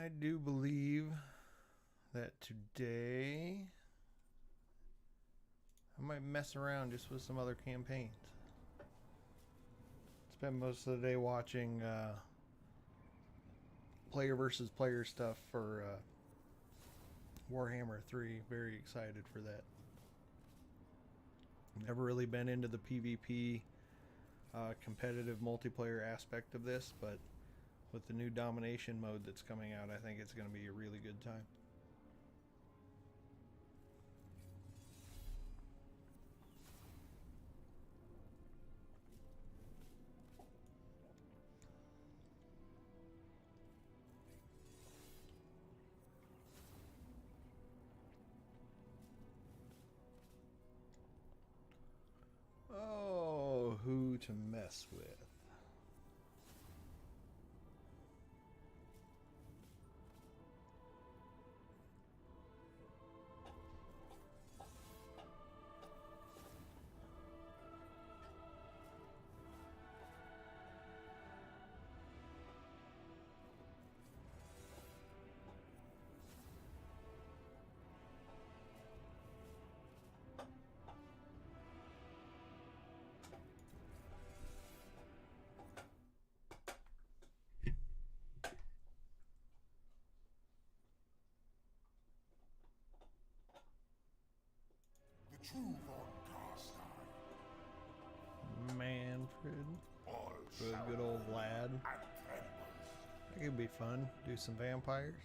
I do believe that today I might mess around just with some other campaigns. Spend most of the day watching player versus player stuff for Warhammer 3. Very excited for that. Never really been into the PvP competitive multiplayer aspect of this, but with the new domination mode that's coming out, I think it's going to be a really good time. Oh, who to mess with. True von Carstein. Manfred. All Good old Vlad. and trembles. That could be fun. Do some vampires.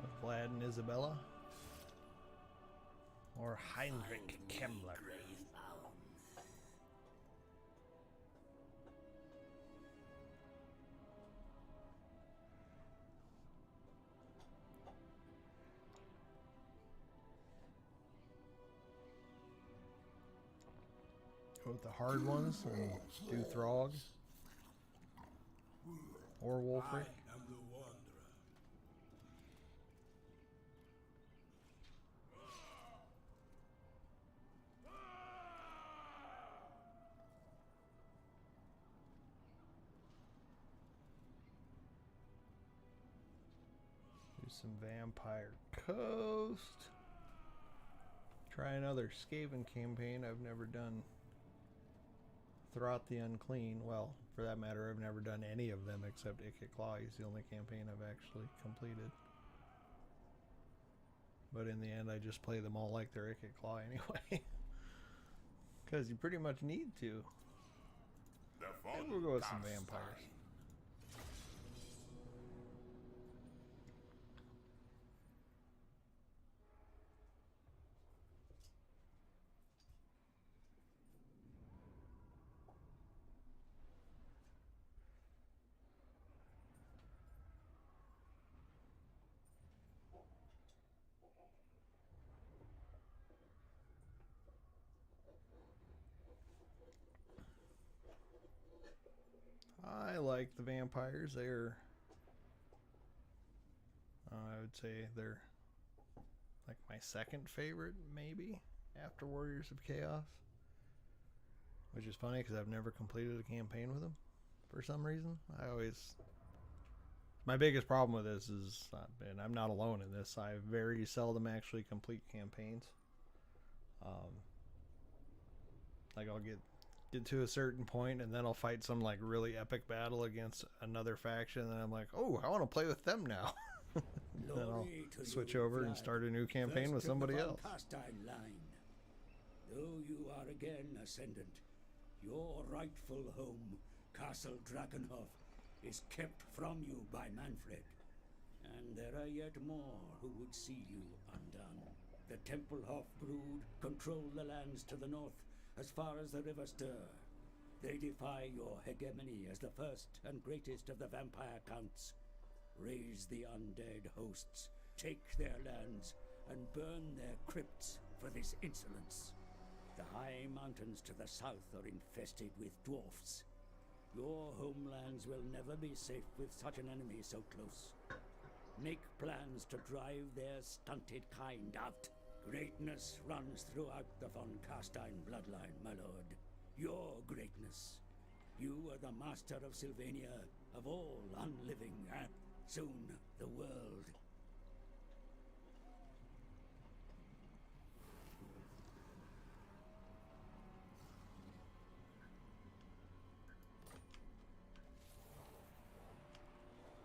With Vlad and Isabella. Or Heinrich Kemmler. Go with the hard ones and do Throg. Or Wolfric. I am the Wanderer. Do some Vampire Coast. Try another Skaven campaign I've never done. Throughout the Unclean. Well, for that matter, I've never done any of them except Ikit He's the only campaign I've actually completed. But in the end, I just play them all like they're Ikit anyway. Because you pretty much need to. And we'll go with some vampires. I like the vampires. They're, I would say they're like my second favorite, maybe, after Warriors of Chaos. Which is funny because I've never completed a campaign with them for some reason. My biggest problem with this is, and I'm not alone in this, I very seldom actually complete campaigns. Like I'll get to a certain point and then I'll fight some like really epic battle against another faction and I'm like, oh, I want to play with them now. Then I'll switch over and start a new campaign with somebody else. Line. Though you are again ascendant, your rightful home, Castle Drakenhof, is kept from you by Manfred. And there are yet more who would see you undone. The Templehof brood control the lands to the north as far as the River Ster. They defy your hegemony as the first and greatest of the vampire counts. Raise the undead hosts, take their lands, and burn their crypts for this insolence. The high mountains to the south are infested with dwarfs. Your homelands will never be safe with such an enemy so close. Make plans to drive their stunted kind out. Greatness runs throughout the von Carstein bloodline, my lord. Your greatness. You are the master of Sylvania, of all unliving, and soon the world.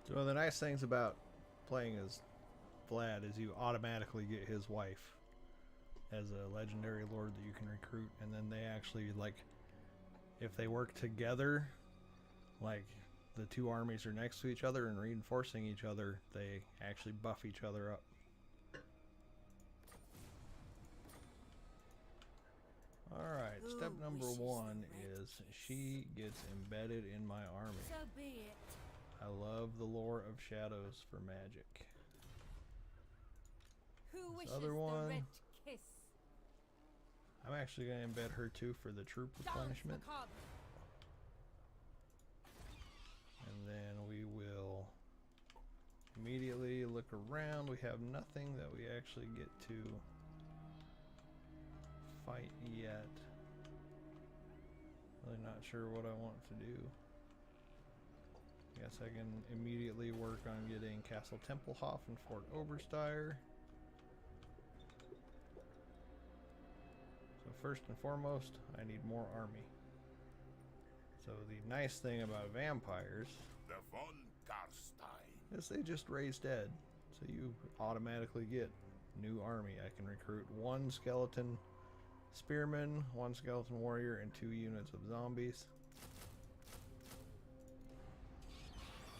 So one of the nice things about playing as Vlad is you automatically get his wife as a legendary lord that you can recruit, and then they actually, like, if they work together, like the two armies are next to each other and reinforcing each other, they actually buff each other up. Alright, step number one is she gets embedded in my army. So be it. I love the lore of shadows for magic. Who wishes other the one, red kiss? I'm actually going to embed her too for the troop replenishment. And then we will immediately look around. We have nothing that we actually get to fight yet. Really not sure what I want to do. Guess I can immediately work on getting Castle Tempelhof and Fort Oberstyre. So first and foremost, I need more army. So the nice thing about vampires The von Karstein. is they just raise dead. So you automatically get new army. I can recruit one skeleton spearman, one skeleton warrior, and 2 units of zombies.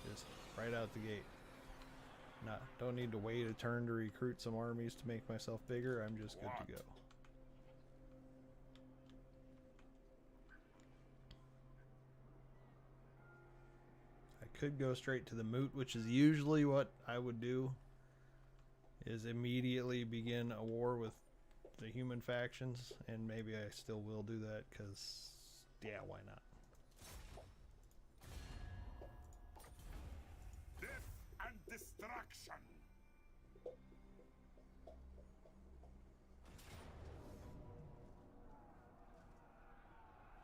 Just right out the gate. Don't need to wait a turn to recruit some armies to make myself bigger. I'm just good to go. I could go straight to the moot, which is usually what I would do, is immediately begin a war with the human factions, and maybe I still will do that because, yeah, why not? Death and destruction.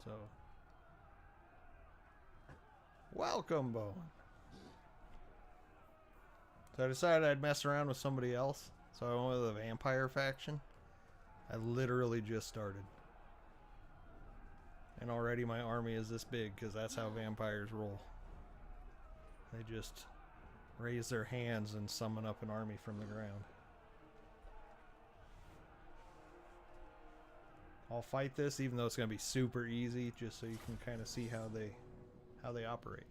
So, welcome, Bowen. So I decided I'd mess around with somebody else, so I went with the vampire faction. I literally just started. And already my army is this big, because that's how vampires roll. They just raise their hands and summon up an army from the ground. I'll fight this, even though it's going to be super easy, just so you can kind of see how they operate.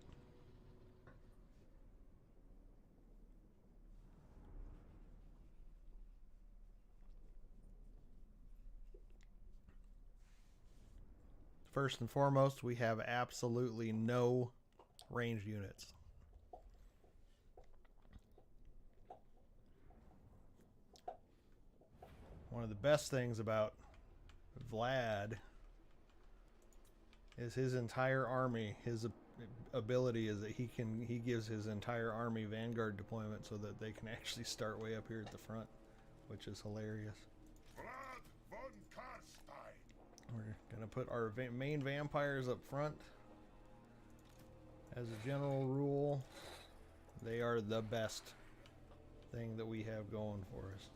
First and foremost, we have absolutely no ranged units. One of the best things about Vlad is his entire army. His ability is that he gives his entire army vanguard deployment so that they can actually start way up here at the front, which is hilarious. Vlad von Karstein. We're gonna put our main vampires up front. As a general rule, they are the best thing that we have going for us.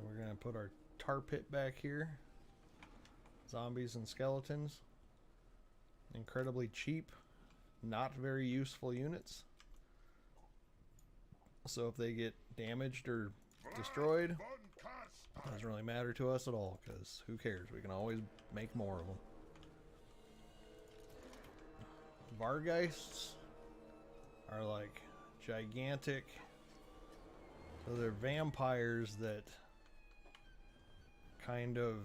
We're gonna put our tar pit back here. Zombies and skeletons. Incredibly cheap, not very useful units. So if they get damaged or destroyed, Von Karstein. doesn't really matter to us at all, because who cares? We can always make more of them. Vargeists are like gigantic. So they're vampires that kind of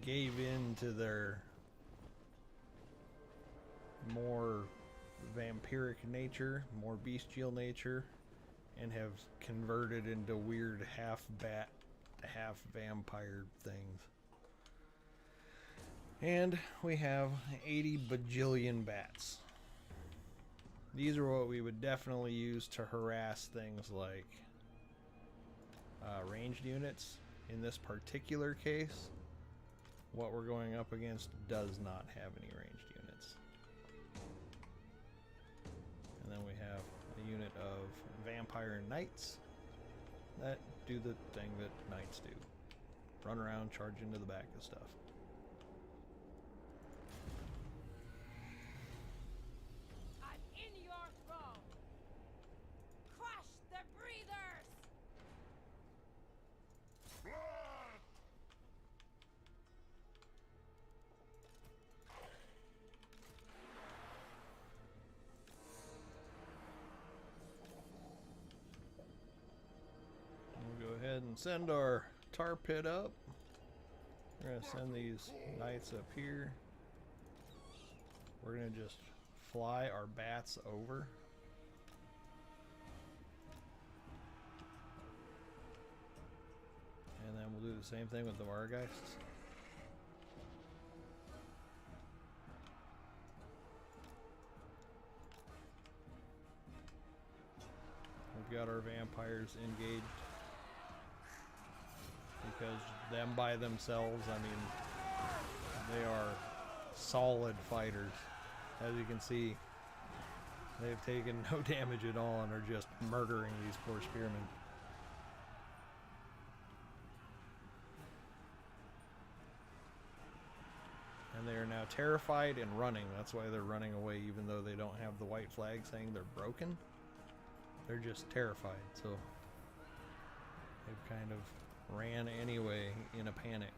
gave in to their more vampiric nature, more bestial nature, and have converted into weird half bat, half vampire things. And we have 80 bajillion bats. These are what we would definitely use to harass things like ranged units. In this particular case, what we're going up against does not have any ranged units. And then we have vampire knights that do the thing that knights do. Run around, charge into the back of stuff. I'm in your throne. Crush the breathers. Blood! We'll go ahead and send our tar pit up. We're going to send these knights up here. We're going to just fly our bats over. And then we'll do the same thing with the Vargeists. We've got our vampires engaged. Because them by themselves, I mean, they are solid fighters. As you can see, they've taken no damage at all and are just murdering these poor spearmen. And they are now terrified and running. That's why they're running away, even though they don't have the white flag saying they're broken. They're just terrified, so they've kind of ran anyway in a panic.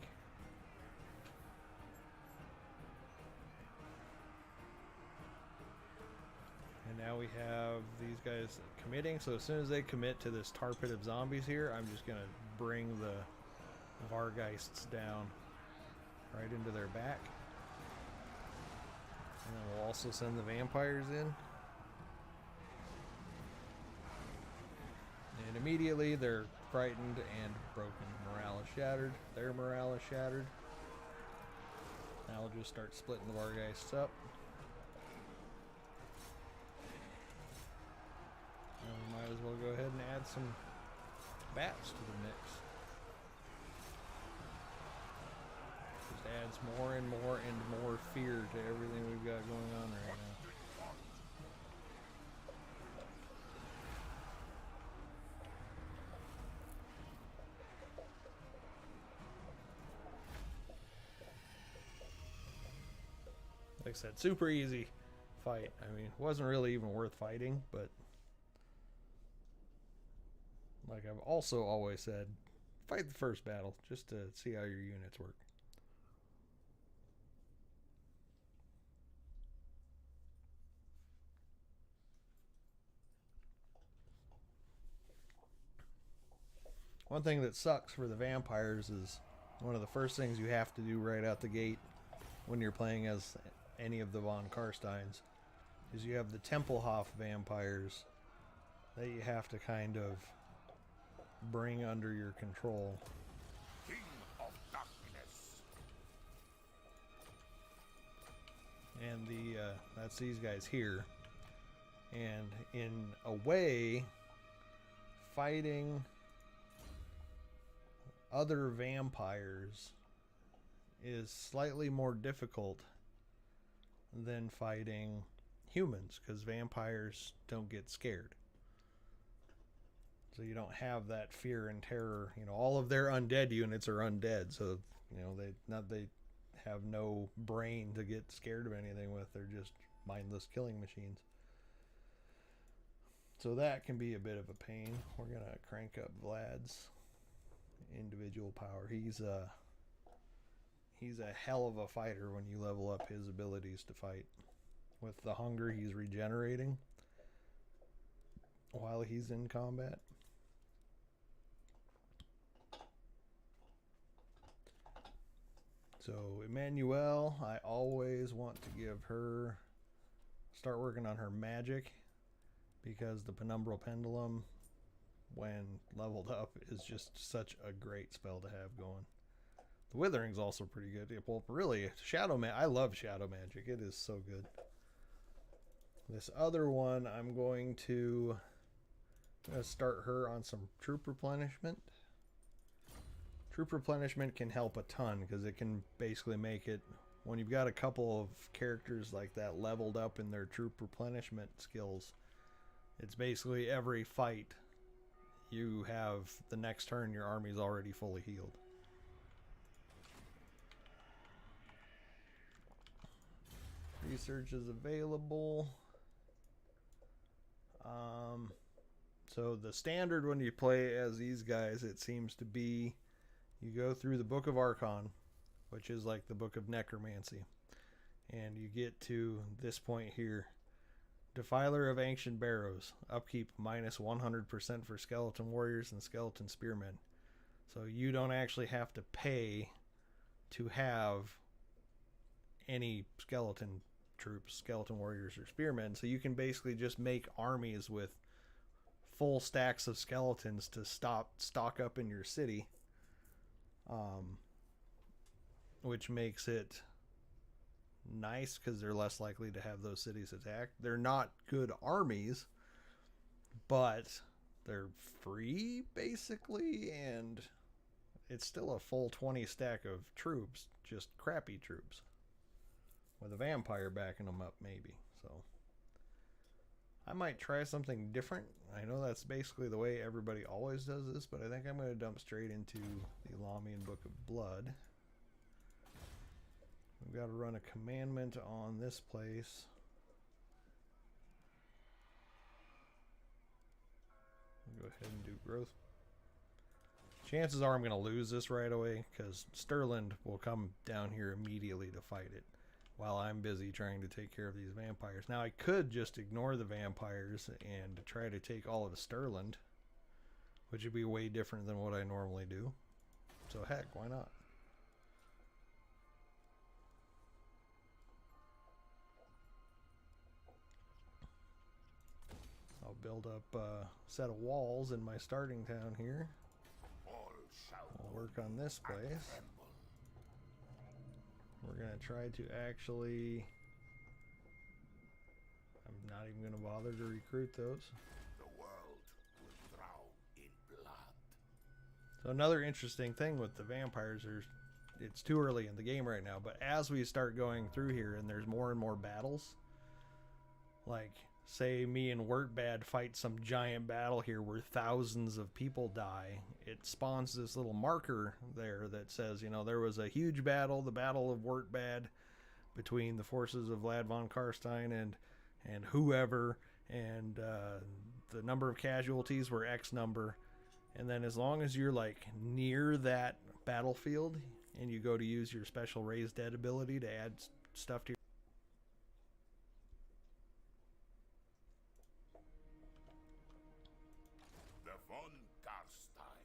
And now we have these guys committing, so as soon as they commit to this tar pit of zombies here, I'm just gonna bring the Vargeists down right into their back. And then we'll also send the vampires in. And immediately they're frightened and broken. Morale is shattered. Their morale is shattered. Now we'll just start splitting the Vargeists up. And we might as well go ahead and add some bats to the mix. Just adds more and more and more fear to everything we've got going on right now. Like I said, super easy fight. I mean, it wasn't really even worth fighting, but like I've also always said, fight the first battle just to see how your units work. One thing that sucks for the vampires is one of the first things you have to do right out the gate when you're playing as any of the von Karsteins is you have the Tempelhof vampires that you have to kind of bring under your control. King of darkness. And that's these guys here. And in a way, fighting other vampires is slightly more difficult than fighting humans, because vampires don't get scared. So you don't have that fear and terror. You know, all of their undead units are undead, so you know they have no brain to get scared of anything with. They're just mindless killing machines. So that can be a bit of a pain. We're gonna crank up Vlad's individual power. He's a hell of a fighter when you level up his abilities to fight. With the hunger he's regenerating while he's in combat. So Emmanuel, I always want to give her, start working on her magic, because the Penumbral Pendulum, when leveled up, is just such a great spell to have going. The Withering's also pretty good. Well, really, I love Shadow Magic. It is so good. This other one, I'm going to start her on some troop replenishment. Troop replenishment can help a ton, because it can basically make it, when you've got a couple of characters like that leveled up in their troop replenishment skills, it's basically every fight you have the next turn your army's already fully healed. Research is available. So the standard when you play as these guys, it seems to be you go through the Book of Archon, which is like the Book of Necromancy, and you get to this point here. Defiler of Ancient Barrows, upkeep minus 100% for skeleton warriors and skeleton spearmen. So you don't actually have to pay to have any skeleton troops, skeleton warriors, or spearmen. So you can basically just make armies with full stacks of skeletons to stock up in your city, which makes it nice because they're less likely to have those cities attacked. They're not good armies, but they're free basically, and it's still a full 20 stack of troops, just crappy troops with a vampire backing them up maybe. So I might try something different. I know that's basically the way everybody always does this, but I think I'm going to dump straight into the Elamian Book of Blood. We've got to run a commandment on this place. We'll go ahead and do growth. Chances are I'm going to lose this right away because Sterland will come down here immediately to fight it while I'm busy trying to take care of these vampires. Now I could just ignore the vampires and try to take all of Sterland, which would be way different than what I normally do. So heck, why not? I'll build up a set of walls in my starting town here. We'll work on this place. We're going to try to actually... I'm not even going to bother to recruit those. The world will drown in blood. So another interesting thing with the vampires is it's too early in the game right now, but as we start going through here and there's more and more battles, like say me and Wurtbad fight some giant battle here where thousands of people die, it spawns this little marker there that says, you know, there was a huge battle, the Battle of Wurtbad, between the forces of Vlad von Karstein and whoever, and the number of casualties were X number. And then as long as you're like near that battlefield and you go to use your special Raise Dead ability to add stuff to your... The von Karstein.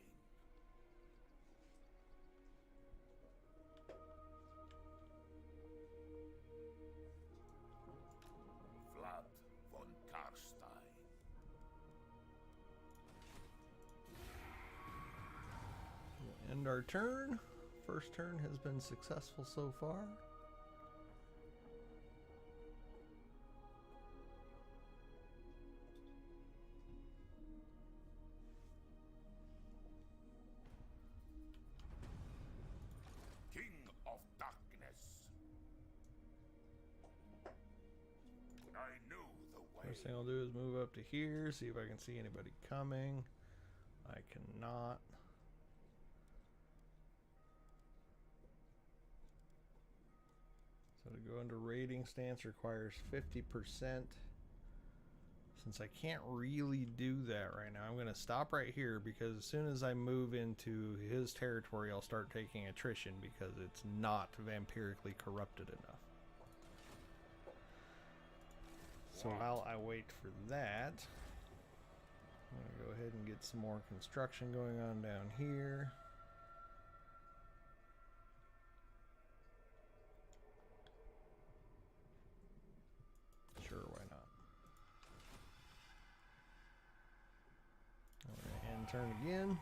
Vlad von Karstein. We'll end our turn. First turn has been successful so far. King of Darkness. I knew the way. First thing I'll do is move up to here, see if I can see anybody coming. I cannot. So to go into raiding stance requires 50%. Since I can't really do that right now, I'm going to stop right here because as soon as I move into his territory, I'll start taking attrition because it's not vampirically corrupted enough. So while I wait for that, I'm going to go ahead and get some more construction going on down here. Sure, why not? I'm going to end turn again.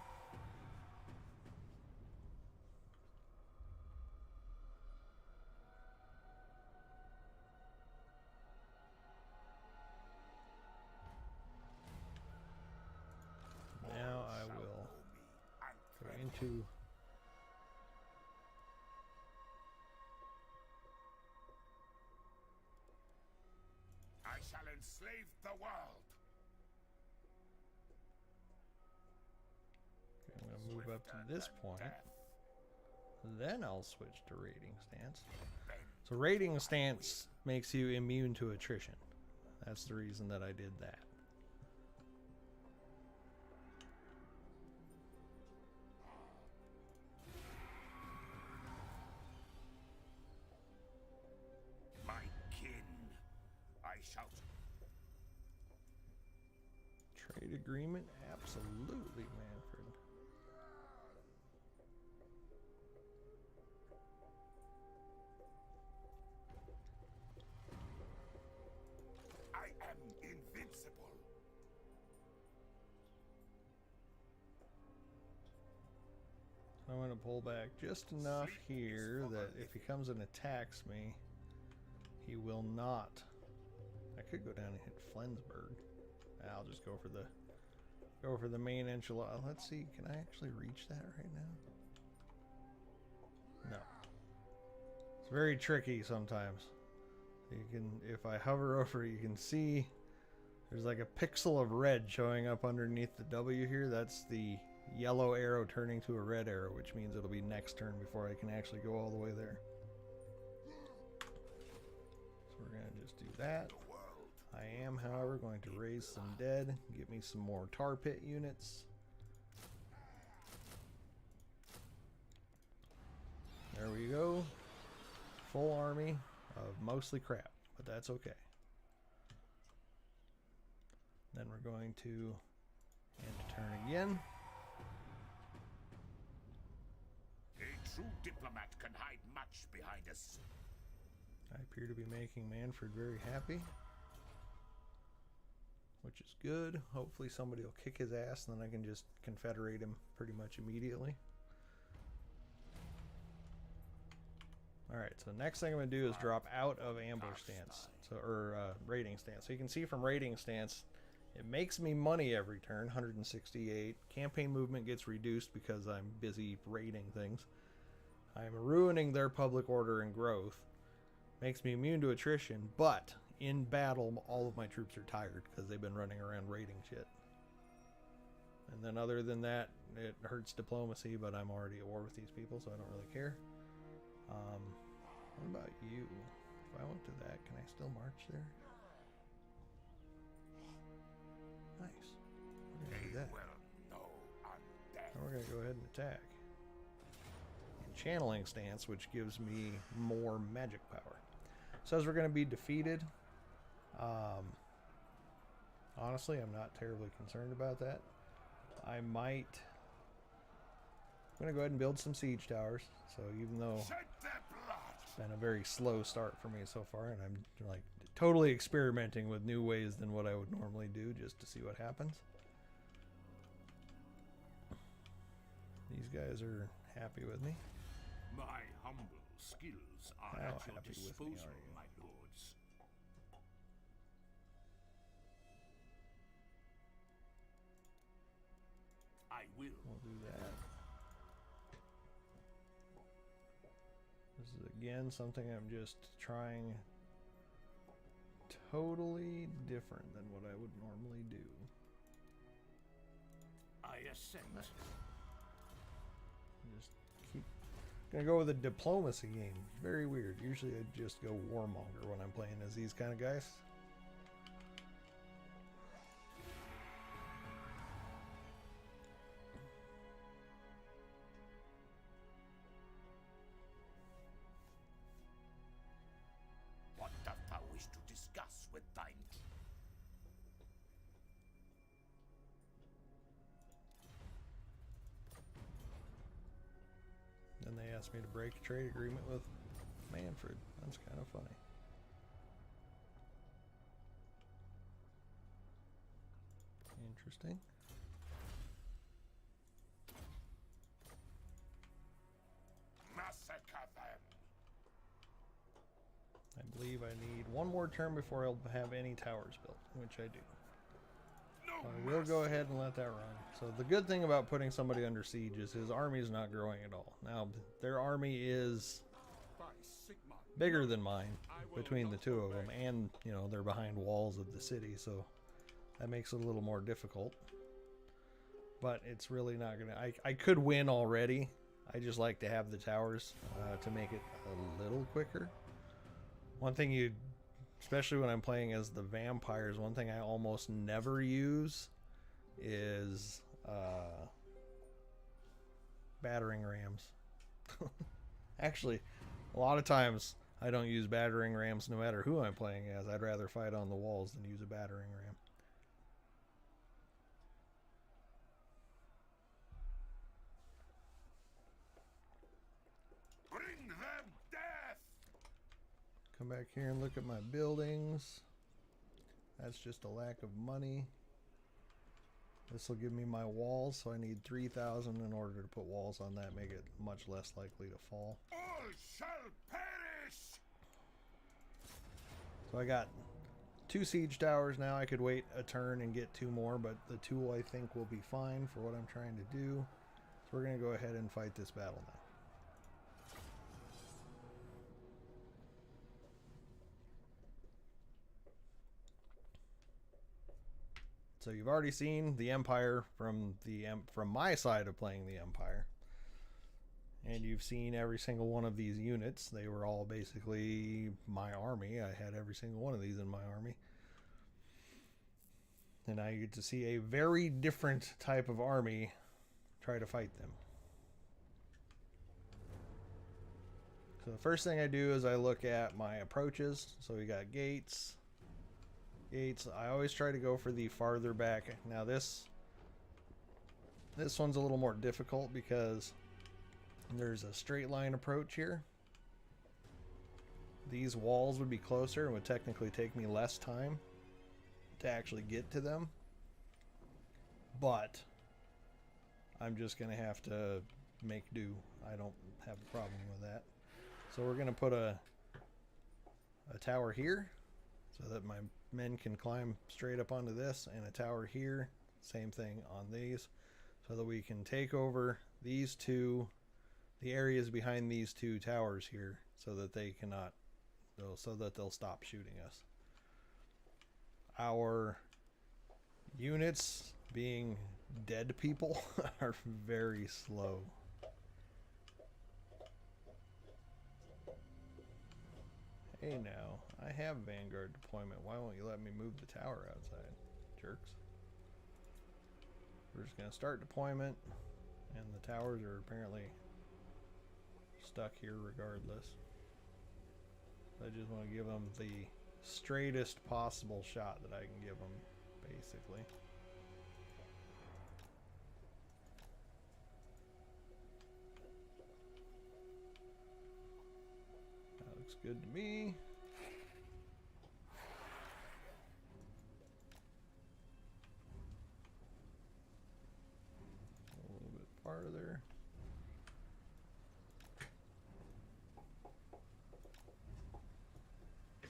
Now I will go into I shall enslave the world. move up to this point. Then I'll switch to raiding stance. So raiding stance makes you immune to attrition. That's the reason that I did that. My kin, I shout. Trade agreement? Absolutely, Manfred. I am invincible. I'm going to pull back just enough here that if he comes and attacks me, he will not. I could go down and hit Flensburg. I'll just go for the main enchilada. Let's see, can I actually reach that right now? No. It's very tricky sometimes. You can, if I hover over, you can see there's like a pixel of red showing up underneath the W here. That's the yellow arrow turning to a red arrow, which means it'll be next turn before I can actually go all the way there. So we're gonna just do that. I am, however, going to raise some dead, get me some more tar pit units. There we go. Full army of mostly crap, but that's okay. Then we're going to end turn again. A true diplomat can hide much behind us. I appear to be making Manfred very happy, which is good. Hopefully somebody will kick his ass and then I can just confederate him pretty much immediately. Alright, so next thing I'm going to do is drop out of ambush stance, or raiding stance. So you can see from raiding stance, it makes me money every turn, 168. Campaign movement gets reduced because I'm busy raiding things. I'm ruining their public order and growth. Makes me immune to attrition, but in battle, all of my troops are tired because they've been running around raiding shit. And then other than that, it hurts diplomacy, but I'm already at war with these people, so I don't really care. What about you? If I went to that, can I still march there? Nice. We're going to do that. Now we're going to go ahead and attack. And channeling stance, which gives me more magic power. Says we're going to be defeated. Honestly, I'm not terribly concerned about that. I'm going to go ahead and build some siege towers. So even though it's been a very slow start for me so far, and I'm like totally experimenting with new ways than what I would normally do just to see what happens. These guys are happy with me. My humble skills are How at your happy with me disposal, are you? my lords. I will. We'll do that. This is again something I'm just trying totally different than what I would normally do. I assent. Just keep gonna go with a diplomacy game. Very weird. Usually I just go warmonger when I'm playing as these kind of guys. What doth thou wish to discuss with thine? Then they asked me to break a trade agreement with Manfred. That's kind of funny. Interesting. Massacre them. I believe I need one more turn before I'll have any towers built, which I do. No I will go ahead and let that run. So the good thing about putting somebody under siege is his army is not growing at all. Now, their army is bigger than mine between the two of them, and, you know, they're behind walls of the city, so that makes it a little more difficult. but it's really not gonna. I could win already. I just like to have the towers to make it a little quicker. One thing you, especially when I'm playing as the vampires, one thing I almost never use is battering rams. Actually, a lot of times I don't use battering rams no matter who I'm playing as. I'd rather fight on the walls than use a battering ram. Bring them death! Come back here and look at my buildings. That's just a lack of money. This will give me my walls, so I need 3,000 in order to put walls on that, make it much less likely to fall. All shall perish! So I got 2 siege towers now. I could wait a turn and get 2 more, but the tool I think will be fine for what I'm trying to do. So we're going to go ahead and fight this battle now. So you've already seen the Empire from my side of playing the Empire. And you've seen every single one of these units. They were all basically my army. I had every single one of these in my army. And now you get to see a very different type of army try to fight them. So the first thing I do is I look at my approaches. So we got gates. I always try to go for the farther back. Now this one's a little more difficult because there's a straight line approach here. These walls would be closer and would technically take me less time to actually get to them. But I'm just going to have to make do. I don't have a problem with that. So we're going to put a tower here so that my men can climb straight up onto this, and a tower here, same thing on these, so that we can take over these two, the areas behind these 2 towers here, so that they cannot, so that they'll stop shooting us. Our units, being dead people, are very slow. Hey now, I have Vanguard deployment. Why won't you let me move the tower outside? Jerks. We're just going to start deployment, and the towers are apparently stuck here regardless. I just want to give them the straightest possible shot that I can give them, basically. That looks good to me. A little bit farther.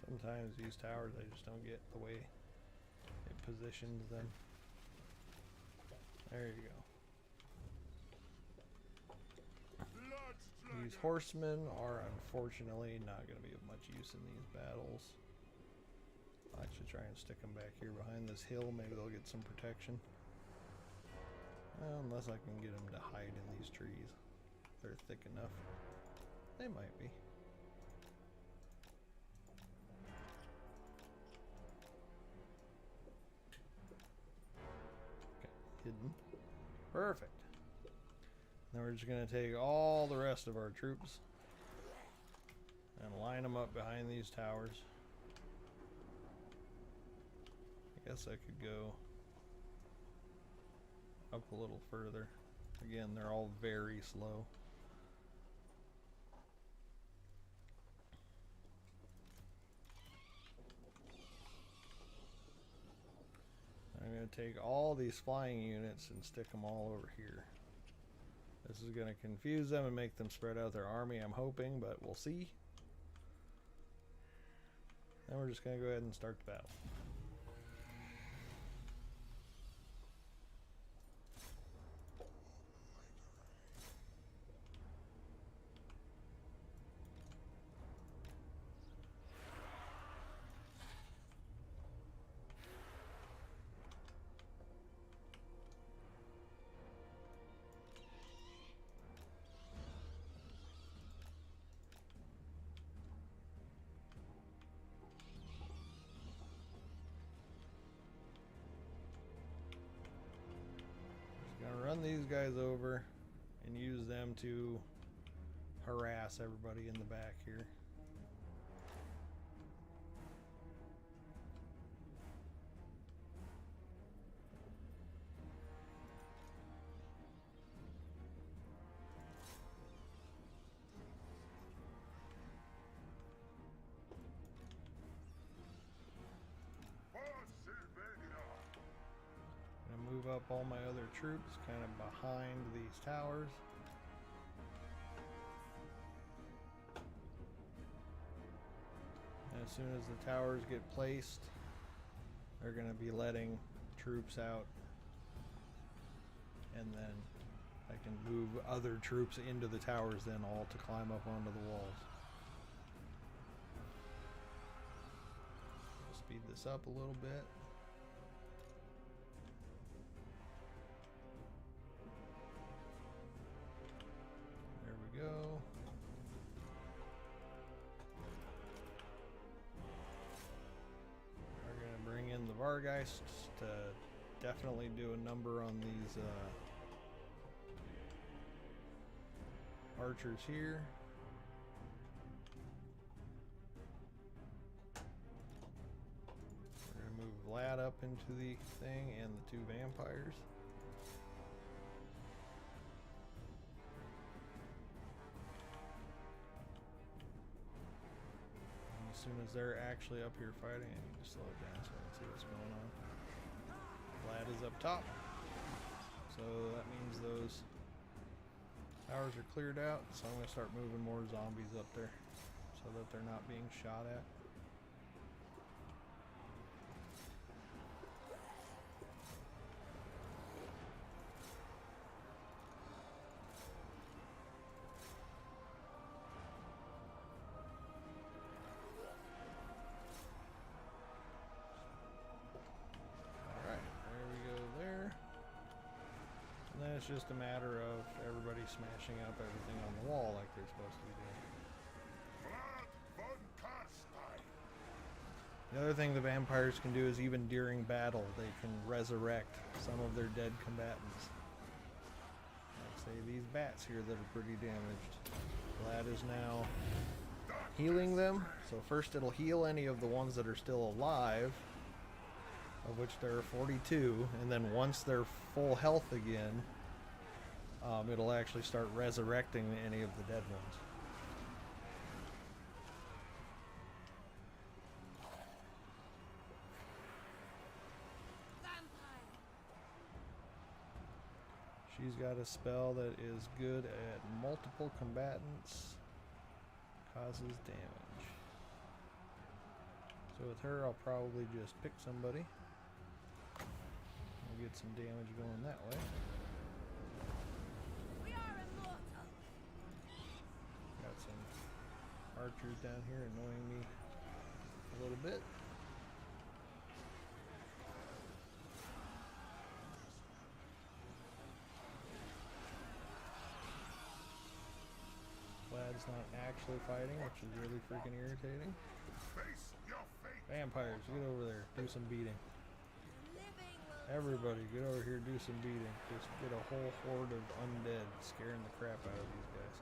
Sometimes these towers, I just don't get the way it positions them. There you go. These horsemen are unfortunately not going to be of much use in these battles. I'll actually try and stick them back here behind this hill. Maybe they'll get some protection. Unless I can get them to hide in these trees. They're thick enough. They might be. Hidden. Perfect. Then we're just going to take all the rest of our troops and line them up behind these towers. I guess I could go up a little further. Again, they're all very slow. I'm going to take all these flying units and stick them all over here. This is going to confuse them and make them spread out their army, I'm hoping, but we'll see. Then we're just going to go ahead and start the battle. run these guys over and use them to harass everybody in the back here. Move up all my other troops kind of behind these towers. And as soon as the towers get placed, they're going to be letting troops out, and then I can move other troops into the towers then all to climb up onto the walls. Speed this up a little bit. Go. We're going to bring in the Vargeists to definitely do a number on these archers here. We're going to move Vlad up into the thing and the two vampires. As soon as they're actually up here fighting, I need to slow it down so I can see what's going on. Vlad is up top, so that means those towers are cleared out, so I'm going to start moving more zombies up there so that they're not being shot at. It's just a matter of everybody smashing up everything on the wall like they're supposed to be doing. The other thing the vampires can do is even during battle, they can resurrect some of their dead combatants. Like say these bats here that are pretty damaged. Vlad is now healing them. So first it'll heal any of the ones that are still alive, of which there are 42, and then once they're full health again, it'll actually start resurrecting any of the dead ones. She's got a spell that is good at multiple combatants, causes damage. So with her, I'll probably just pick somebody. We'll get some damage going that way. We are immortal. Got some archers down here annoying me a little bit. Vlad's not actually fighting, which is really freaking irritating. Vampires, get over there, do some beating. Everybody, get over here, do some beating. Just get a whole horde of undead scaring the crap out of these guys.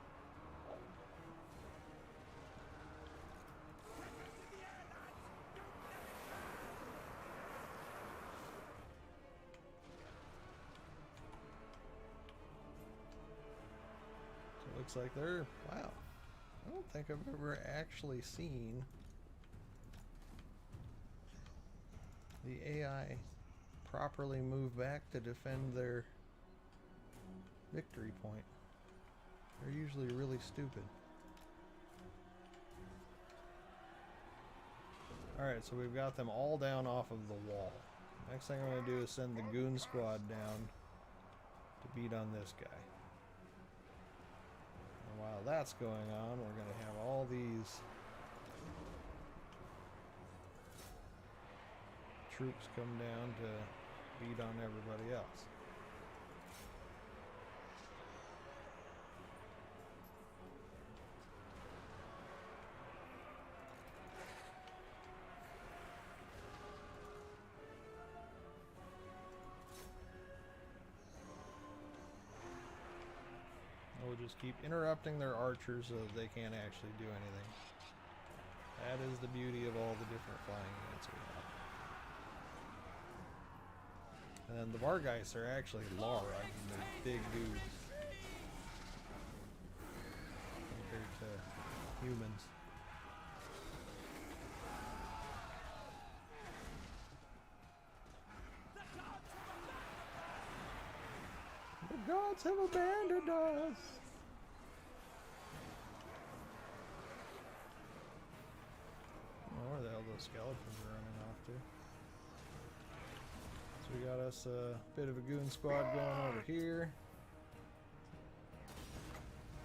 So it looks like they're, wow. I don't think I've ever actually seen the AI properly move back to defend their victory point. They're usually really stupid. Alright, so we've got them all down off of the wall. Next thing I'm going to do is send the goon squad down to beat on this guy. And while that's going on, we're going to have all these troops come down to beat on everybody else. just keep interrupting their archers so that they can't actually do anything. That is the beauty of all the different flying units we have. And then the Vargeists are actually large, and they're big dudes compared to humans. The gods have abandoned us! Oh, where the hell those skeletons are running off to? So we got us a bit of a goon squad going over here.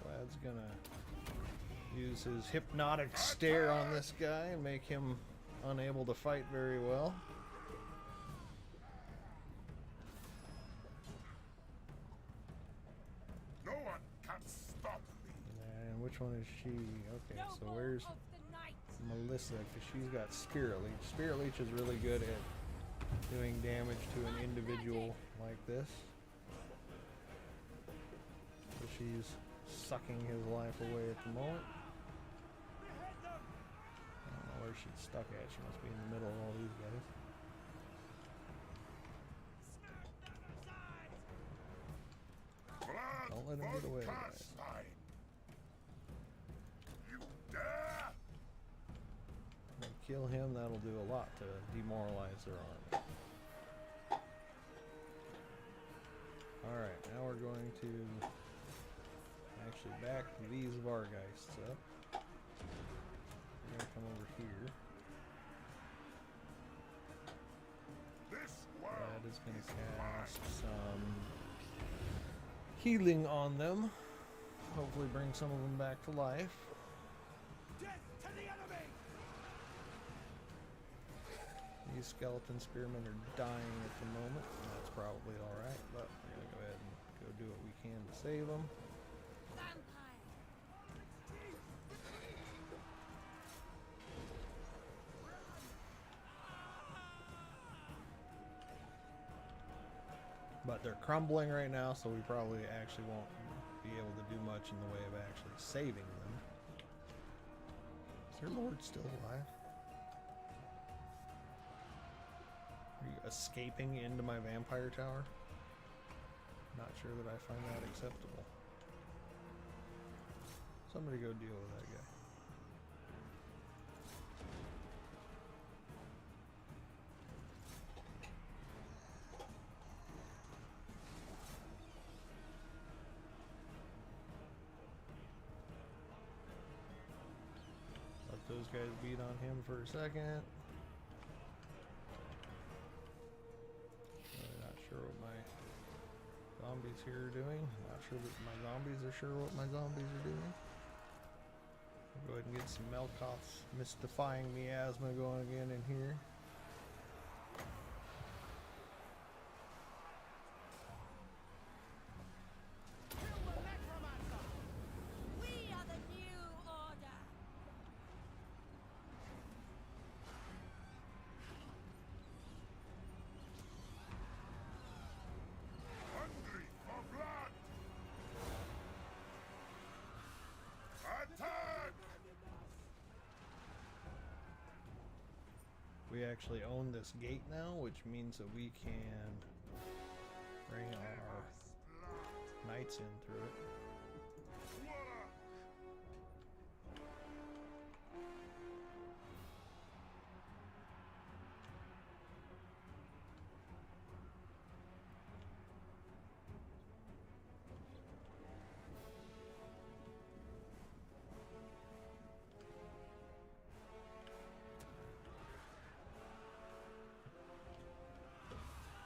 Vlad's gonna use his hypnotic stare on this guy and make him unable to fight very well. No one can stop me. And which one is she? Okay, so where's Melissa? Because she's got Spirit Leech. Spirit Leech is really good at doing damage to an individual like this. So she's sucking his life away at the moment. I don't know where she's stuck at. She must be in the middle of all these guys. Don't let him get away with that. You dare? If you kill him, that'll do a lot to demoralize their army. Alright, now we're going to actually back these Vargeists up. We're going to come over here. That is going to cast some healing on them. Hopefully bring some of them back to life. Death to the enemy! These skeleton spearmen are dying at the moment, and that's probably alright, but we're going to go ahead and go do what we can to save them. But they're crumbling right now, so we probably actually won't be able to do much in the way of actually saving them. Is their lord still alive? Are you escaping into my vampire tower? Not sure that I find that acceptable. Somebody go deal with that guy. Let those guys beat on him for a second. Really not sure what my zombies here are doing. Not sure that my zombies are sure what my zombies are doing. I'll go ahead and get some Melkoth's mystifying miasma going again in here. We are the new order. Hungry for blood. Attack! We actually own this gate now, which means that we can bring our knights in through it.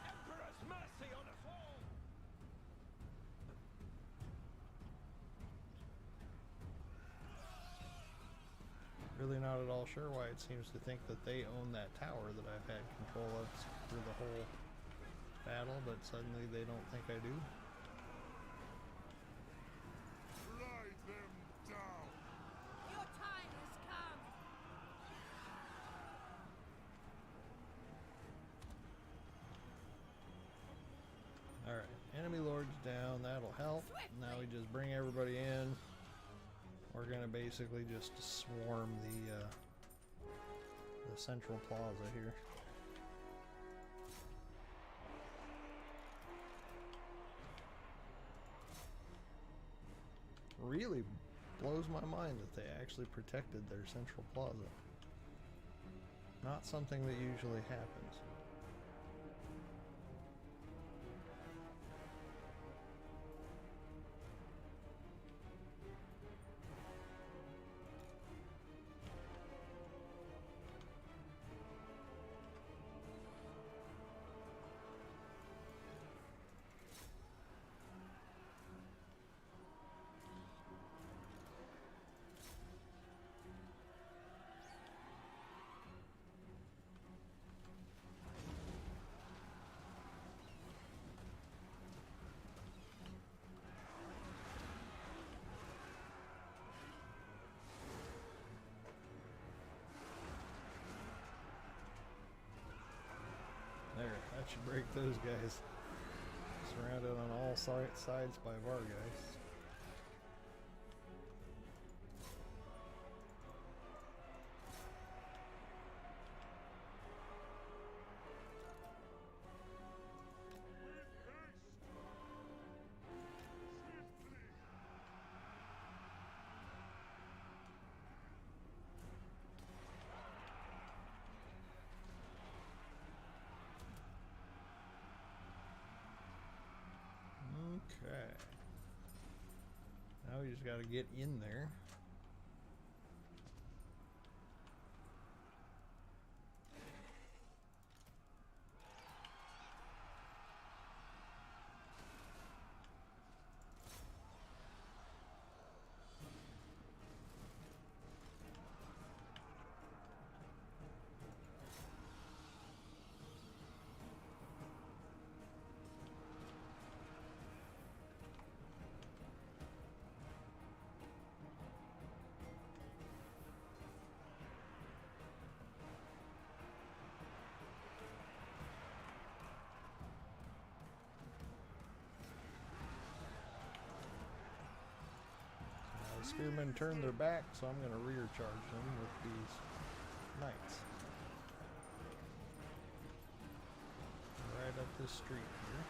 Emperor's mercy on us all! Really not at all sure why it seems to think that they own that tower that I've had control of through the whole battle, but suddenly they don't think I do. Ride them down. Your time has come. Alright, and Enemy lords down, that'll help. Now we just bring everybody in. We're gonna basically just swarm the central plaza here. Really blows my mind that they actually protected their central plaza. Not something that usually happens. There, that should break those guys. Surrounded on all sides by Vargeist. Okay. Now we just got to get in there. The spearmen turned their back, so I'm going to rear charge them with these knights. Right up this street here.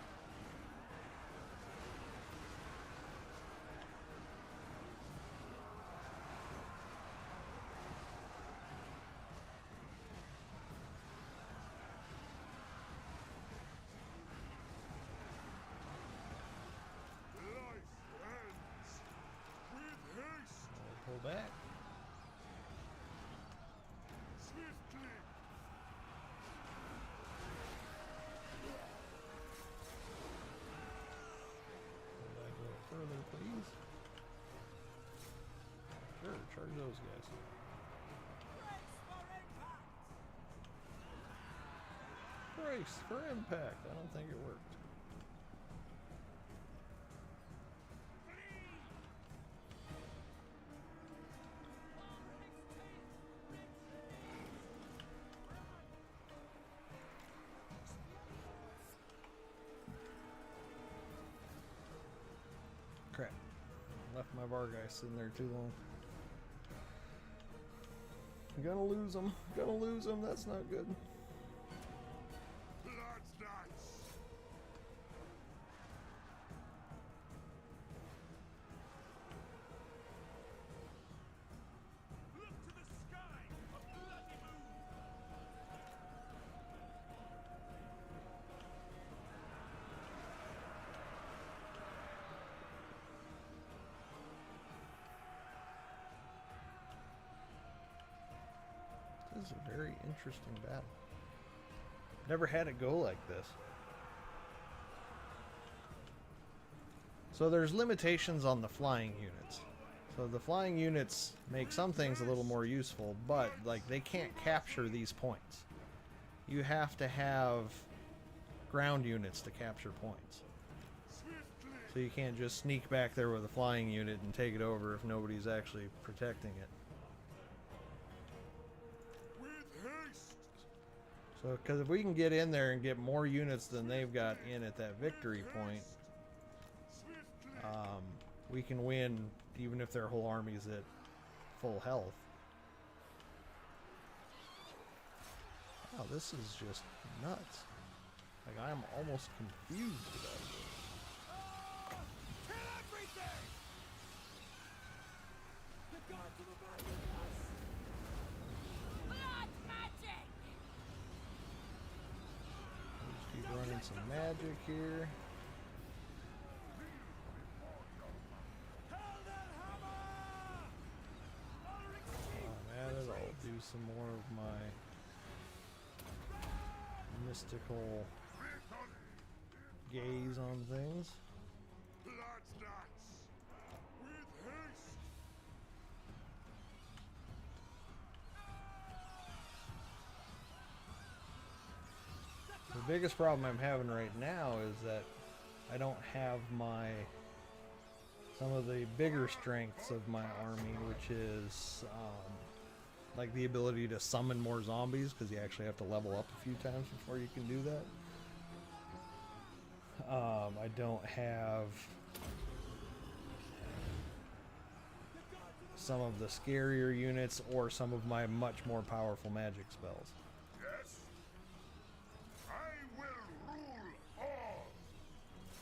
Pull back. Swiftly. Pull back a little further, please. Sure, charge those guys. Brace for impact. I don't think it worked. Crap. Left my Vargeist in there too long. I'm gonna lose them. Gonna lose them. That's not good. Blood's nice. Look to the sky. A bloody move. This is a very interesting battle. Never had it go like this. So there's limitations on the flying units. So the flying units make some things a little more useful, but like they can't capture these points. You have to have ground units to capture points. So you can't just sneak back there with a flying unit and take it over if nobody's actually protecting it. So, because if we can get in there and get more units than they've got in at that victory point, we can win even if their whole army's at full health. Wow, this is just nuts. Like, I'm almost confused about this. Kill everything! The gods of the battle Blood magic! Just keep running some magic here. I'm at it. I'll do some more of my mystical gaze on things. Bloodnuts! With haste! The biggest problem I'm having right now is that I don't have some of the bigger strengths of my army, which is like the ability to summon more zombies, because you actually have to level up a few times before you can do that. I don't have some of the scarier units or some of my much more powerful magic spells. Yes? I will rule all!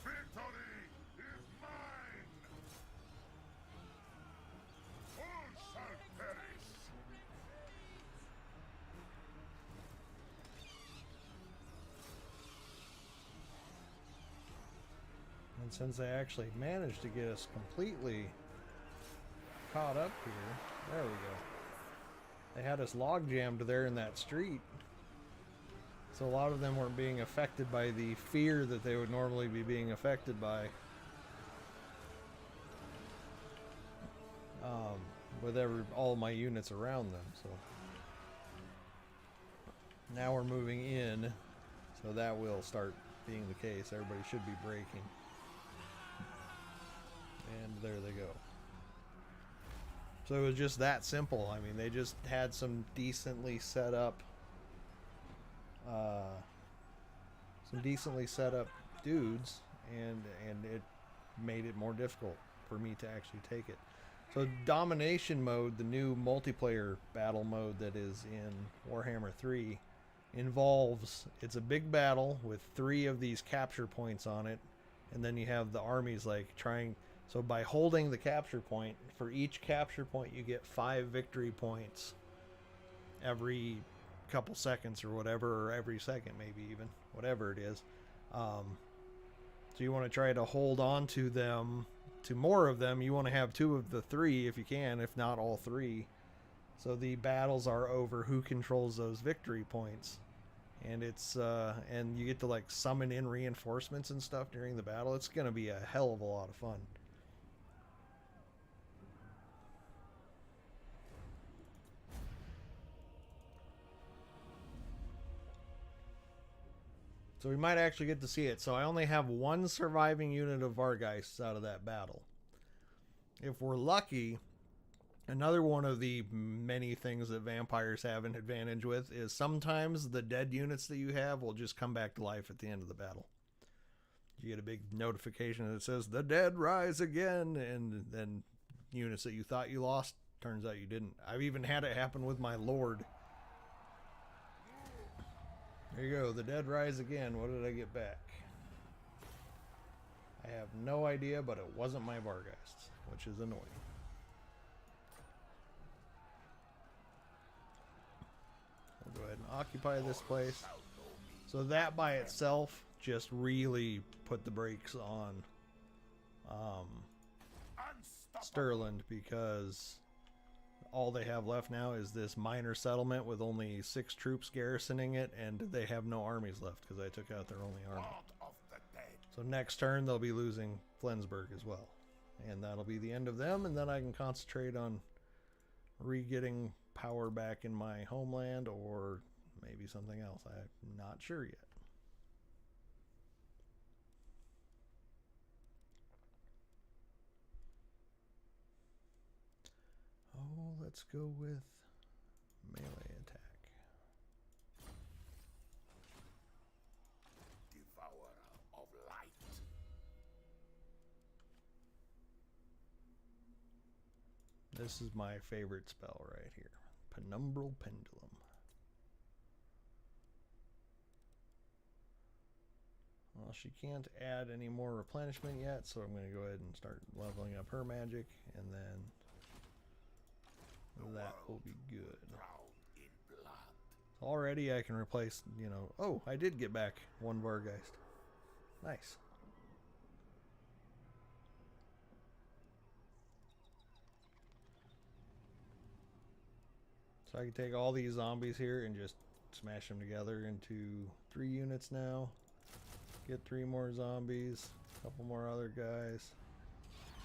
Victory is mine! All shall perish! And since they actually managed to get us completely caught up here, there we go. They had us log jammed there in that street. So a lot of them weren't being affected by the fear that they would normally be being affected by. With all my units around them. So now we're moving in, so that will start being the case. Everybody should be breaking. And there they go. So it was just that simple. I mean, they just had some decently set up dudes, and it made it more difficult for me to actually take it. So domination mode, the new multiplayer battle mode that is in Warhammer 3, it's a big battle with 3 of these capture points on it, and then you have the armies like so by holding the capture point, for each capture point you get 5 victory points every couple seconds or whatever, or every second maybe even, whatever it is. So you want to try to hold on to them, to more of them. You want to have 2 of the 3 if you can, if not all 3. So the battles are over who controls those victory points. And it's and you get to like summon in reinforcements and stuff during the battle. It's going to be a hell of a lot of fun. So we might actually get to see it. So I only have 1 surviving unit of Vargeists out of that battle. If we're lucky, another one of the many things that vampires have an advantage with is sometimes the dead units that you have will just come back to life at the end of the battle. You get a big notification that says, "The dead rise again," and then units that you thought you lost, turns out you didn't. I've even had it happen with my Lord. There you go, the dead rise again. What did I get back? I have no idea, but it wasn't my Vargeists, which is annoying. We'll go ahead and occupy this place. So that by itself just really put the brakes on Stirland, because all they have left now is this minor settlement with only 6 troops garrisoning it, and they have no armies left because I took out their only army. So next turn they'll be losing Flensburg as well, and that'll be the end of them, and then I can concentrate on re-getting power back in my homeland, or maybe something else. I'm not sure yet. Oh, let's go with melee attack. Devourer of light. This is my favorite spell right here. Penumbral Pendulum. Well, she can't add any more replenishment yet, so I'm going to go ahead and start leveling up her magic, and then that will be good. Already I can replace, you know... Oh, I did get back one Vargeist. Nice. So I can take all these zombies here and just smash them together into 3 units now. Get 3 more zombies, a couple more other guys.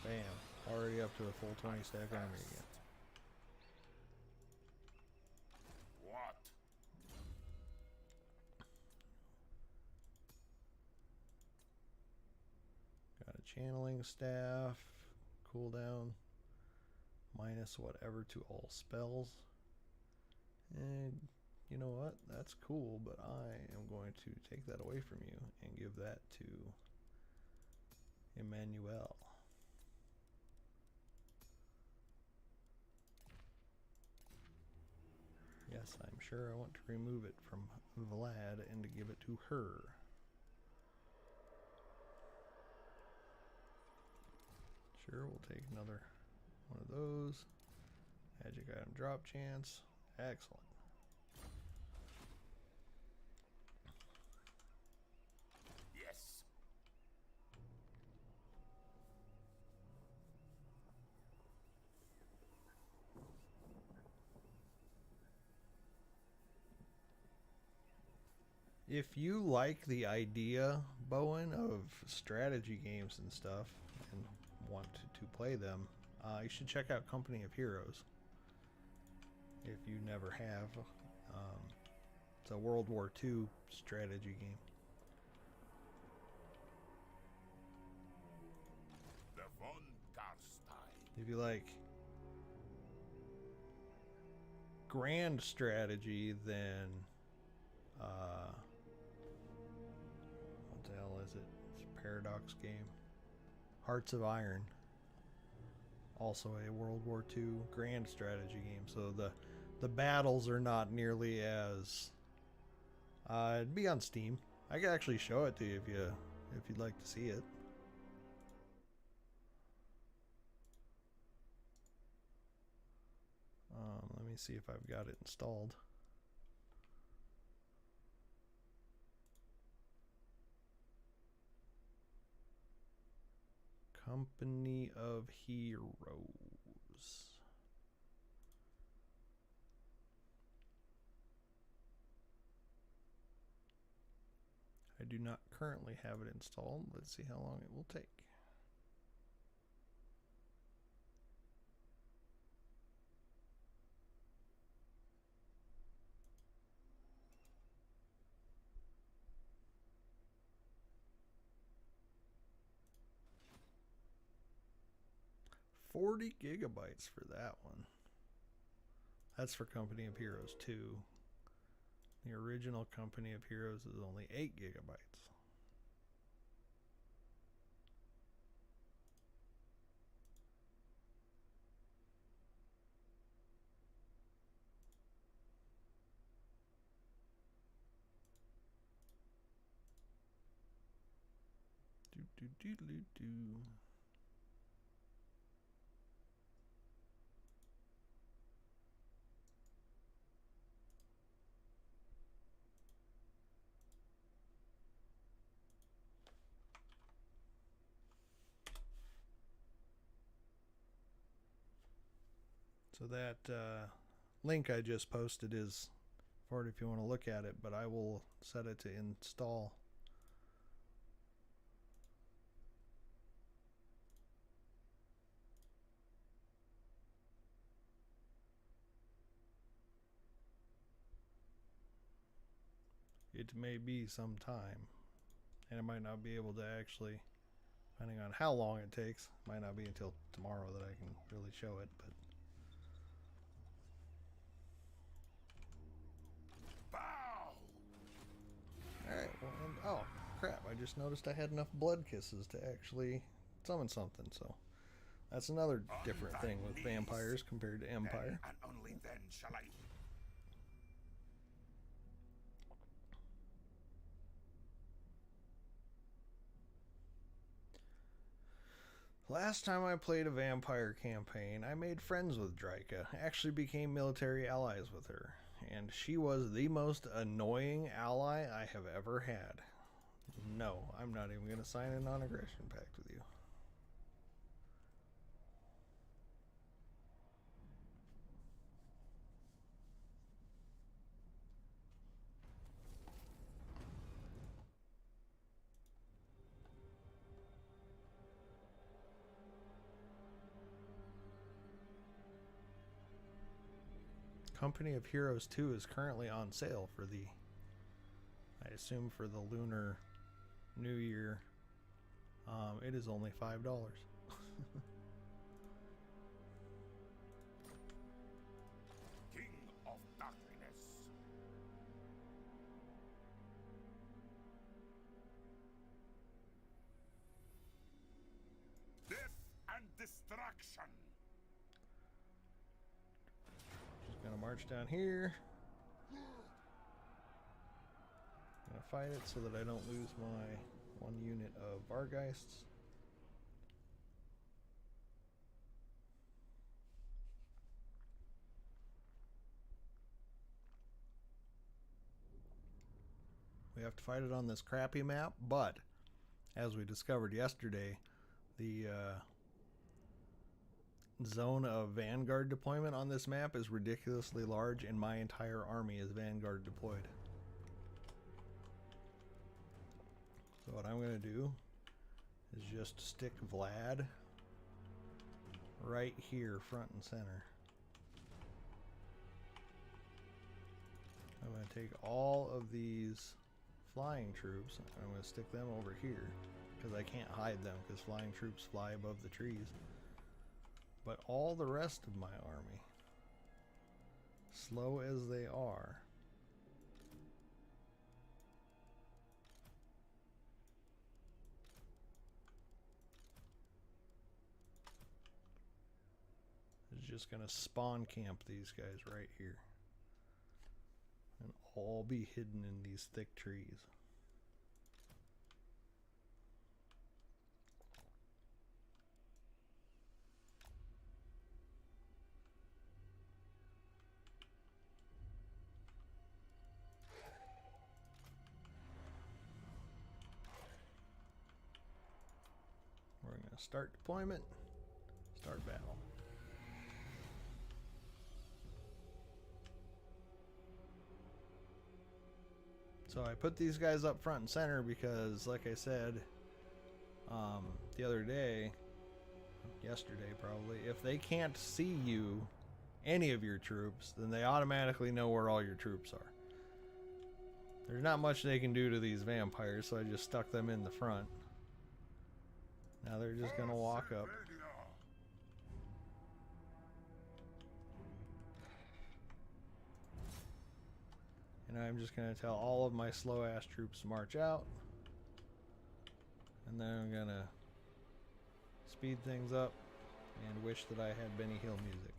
Bam. Already up to a full 20 stack army again. What? Got a channeling staff. Cooldown. Minus whatever to all spells. And you know what? That's cool, but I am going to take that away from you and give that to Emmanuel. Yes, I'm sure I want to remove it from Vlad and to give it to her. Sure, we'll take another one of those. Magic item drop chance. Excellent. Yes. If you like the idea, Bowen, of strategy games and stuff and want to play them, you should check out Company of Heroes. If you never have, it's a World War II strategy game. The von Garstein. If you like grand strategy, then what the hell is it? It's a Paradox game. Hearts of Iron. Also a World War II grand strategy game. So the battles are not nearly as it'd be on Steam. I could actually show it to you if you'd like to see it. Let me see if I've got it installed. Company of Heroes. I do not currently have it installed. Let's see how long it will take. $40 gigabytes for that one. That's for Company of Heroes 2. The original Company of Heroes is only 8 gigabytes. Do. So that link I just posted is for it if you want to look at it, but I will set it to install. It may be some time, and I might not be able to actually, depending on how long it takes, might not be until tomorrow that I can really show it, but alright, well, and, oh, crap, I just noticed I had enough blood kisses to actually summon something, so That's another On different thy thing with knees. vampires compared to Empire. Then and only then shall I. Last time I played a vampire campaign, I made friends with Drika, actually became military allies with her, and she was the most annoying ally I have ever had. No, I'm not even going to sign a non-aggression pact with you. Company of Heroes 2 is currently on sale for the, I assume for the Lunar New Year. It is only $5. King of Darkness. Death and destruction. Just gonna march down here. Gonna fight it so that I don't lose my one unit of Vargeists. We have to fight it on this crappy map, but as we discovered yesterday, the zone of Vanguard deployment on this map is ridiculously large, and my entire army is Vanguard deployed. So what I'm going to do is just stick Vlad right here, front and center. I'm going to take all of these flying troops, and I'm going to stick them over here, because I can't hide them, because flying troops fly above the trees. But all the rest of my army, slow as they are, is just going to spawn camp these guys right here. And all be hidden in these thick trees. We're going to start deployment, start battle. So I put these guys up front and center because, like I said the other day, yesterday probably, if they can't see you, any of your troops, then they automatically know where all your troops are. There's not much they can do to these vampires, so I just stuck them in the front. Now they're just gonna walk up. And I'm just going to tell all of my slow ass troops to march out. And then I'm going to speed things up and wish that I had Benny Hill music.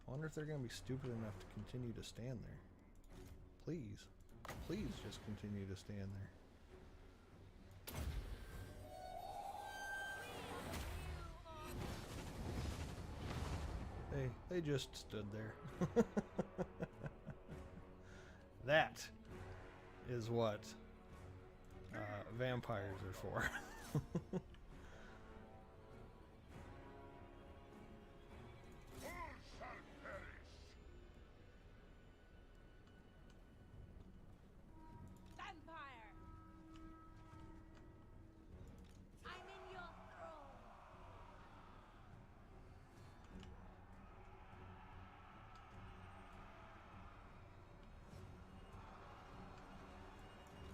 I wonder if they're going to be stupid enough to continue to stand there. Please. Please just continue to stand there. They just stood there. That is what vampires are for. Vampire! I'm in your throne!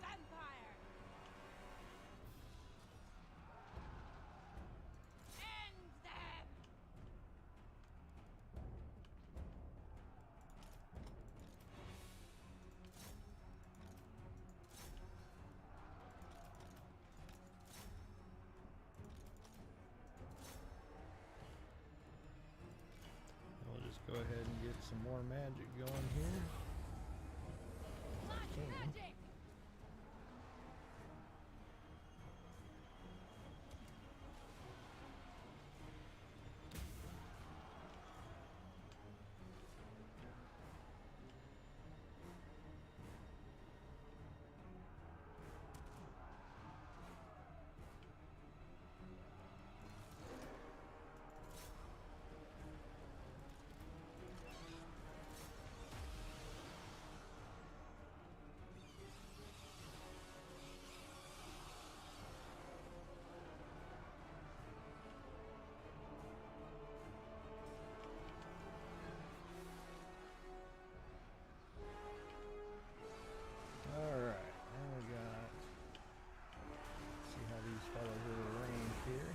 Vampire! more magic going here. Much Okay. magic! Alright, now we got. See how these fellows are arranged here.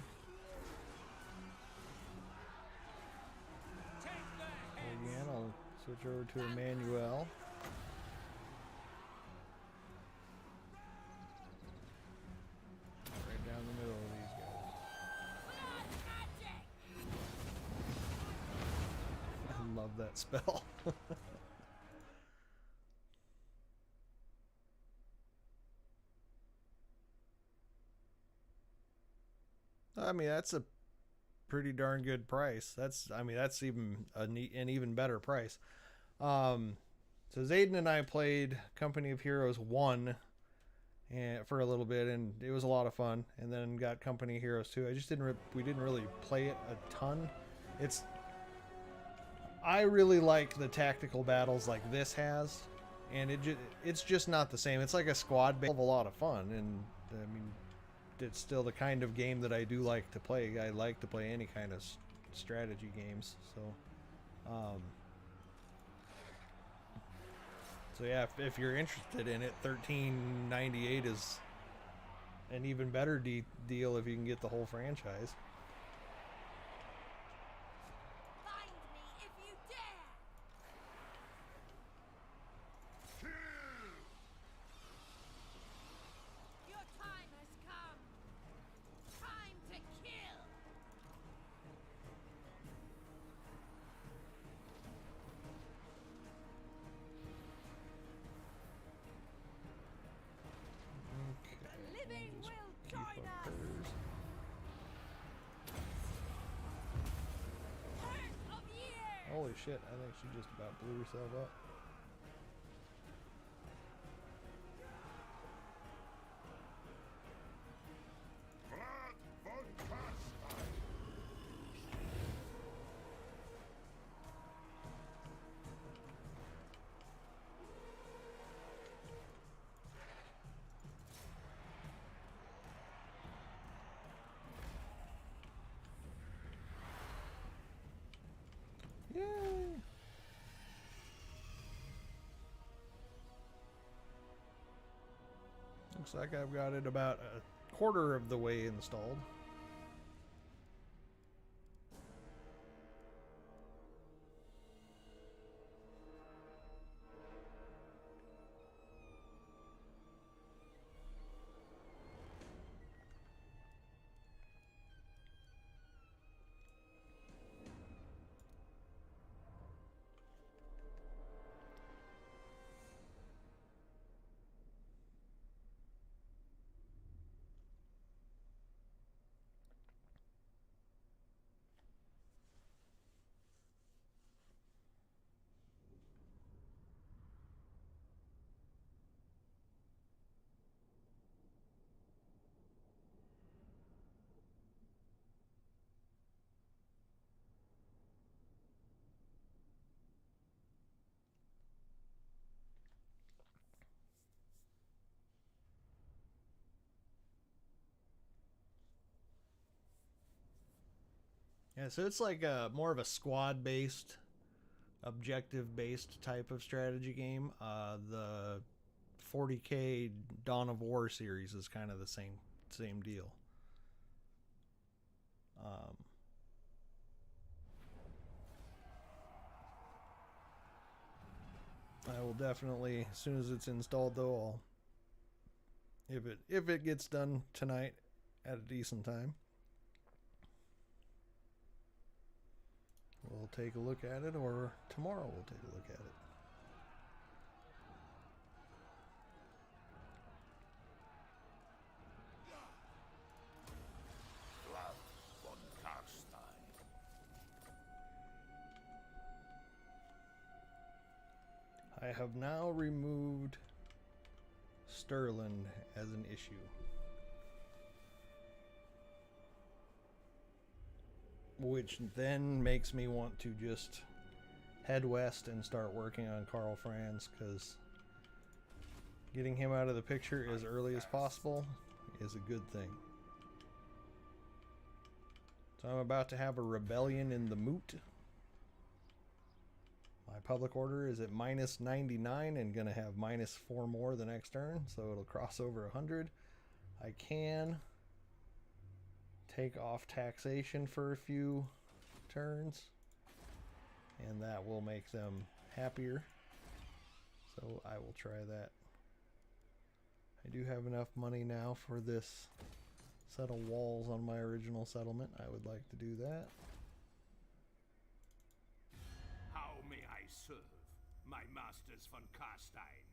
Again, I'll switch over to Emmanuel. Right down the middle of these guys. Blood magic! I love that spell. I mean, that's a pretty darn good price. I mean, that's even an even better price. So Zayden and I played Company of Heroes 1 and for a little bit, and it was a lot of fun. And then got Company of Heroes 2. We didn't really play it a ton. I really like the tactical battles like this has, and it's just not the same. It's like a squad battle, a lot of fun, and I mean, it's still the kind of game that I do like to play. I like to play any kind of strategy games. So yeah, if you're interested in it, $13.98 is an even better deal if you can get the whole franchise. Find me if you dare! Your time has come! Time to kill! Okay. The living Just will keep join up us! hers. Hurt of years! Holy shit, I think she just about blew herself up. Blood von Karstein. Yay! Looks like I've got it about a quarter of the way installed. Yeah, so it's like more of a squad-based, objective-based type of strategy game. The 40K Dawn of War series is kind of the same deal. I will definitely, as soon as it's installed, though, if it gets done tonight at a decent time, we'll take a look at it, or tomorrow we'll take a look at it. Vlad von Karstein. I have now removed Sterling as an issue. Which then makes me want to just head west and start working on Karl Franz, because getting him out of the picture as early as possible is a good thing. So I'm about to have a rebellion in the Moot. My public order is at minus 99 and going to have minus 4 more the next turn, so it'll cross over 100. I can take off taxation for a few turns, and that will make them happier. So I will try that. I do have enough money now for this set of walls on my original settlement. I would like to do that. How may I serve, my masters von Karstein?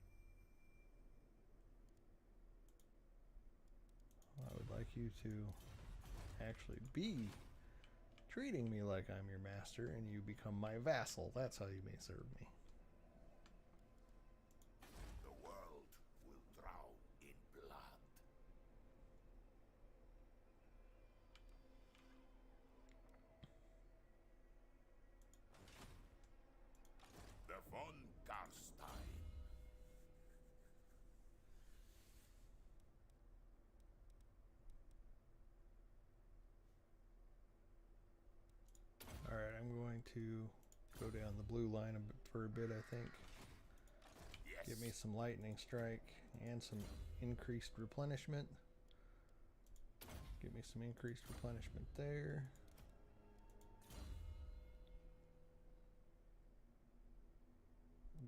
I would like you to actually be treating me like I'm your master, and you become my vassal. That's how you may serve me. The world will drown in blood. The von Karstein. Alright, I'm going to go down the blue line for a bit, I think. Yes. Get me some lightning strike and some increased replenishment. Get me some increased replenishment there.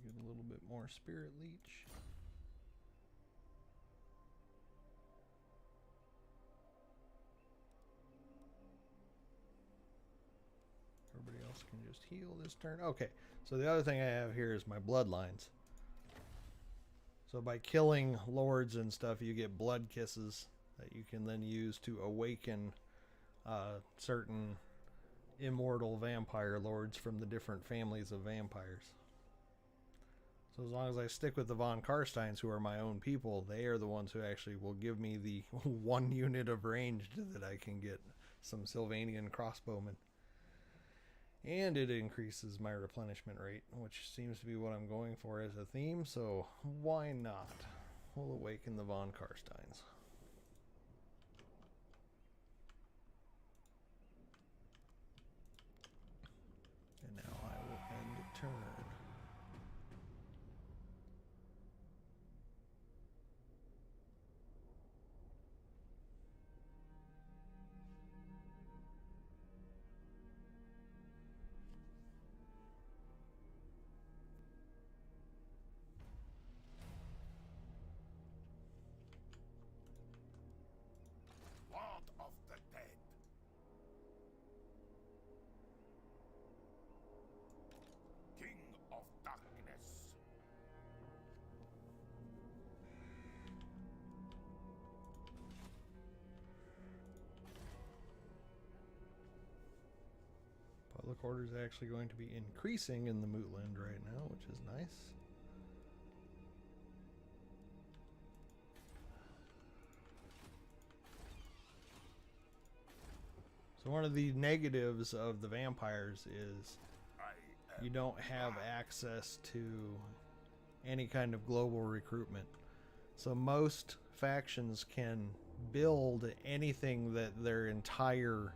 Get a little bit more spirit leech. Everybody else can just heal this turn. Okay, so the other thing I have here is my bloodlines. So by killing lords and stuff, you get blood kisses that you can then use to awaken certain immortal vampire lords from the different families of vampires. So as long as I stick with the von Karsteins, who are my own people, they are the ones who actually will give me the 1 unit of ranged that I can get some Sylvanian crossbowmen. And it increases my replenishment rate, which seems to be what I'm going for as a theme, so why not? We'll awaken the von Karsteins. And now I will end turn. Lord of the dead. King of darkness. Public order is actually going to be increasing in the Mootland right now, which is nice. So one of the negatives of the vampires is you don't have access to any kind of global recruitment. So most factions can build anything that their entire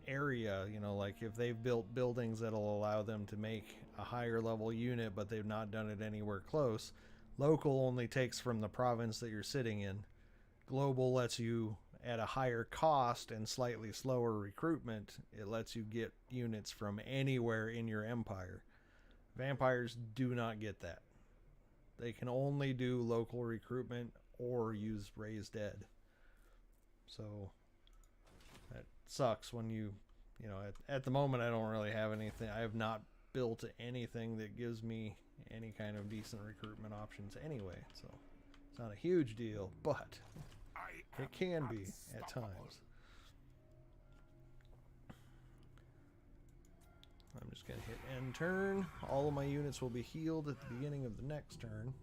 area, you know, like if they've built buildings that'll allow them to make a higher level unit, but they've not done it anywhere close. Local only takes from the province that you're sitting in. Global lets you, at a higher cost and slightly slower recruitment, it lets you get units from anywhere in your empire. Vampires do not get that. They can only do local recruitment or use Raise Dead. So that sucks when you you know, at the moment I don't really have anything. I have not built anything that gives me any kind of decent recruitment options anyway, so it's not a huge deal, but it can be at times. I'm just going to hit end turn. All of my units will be healed at the beginning of the next turn.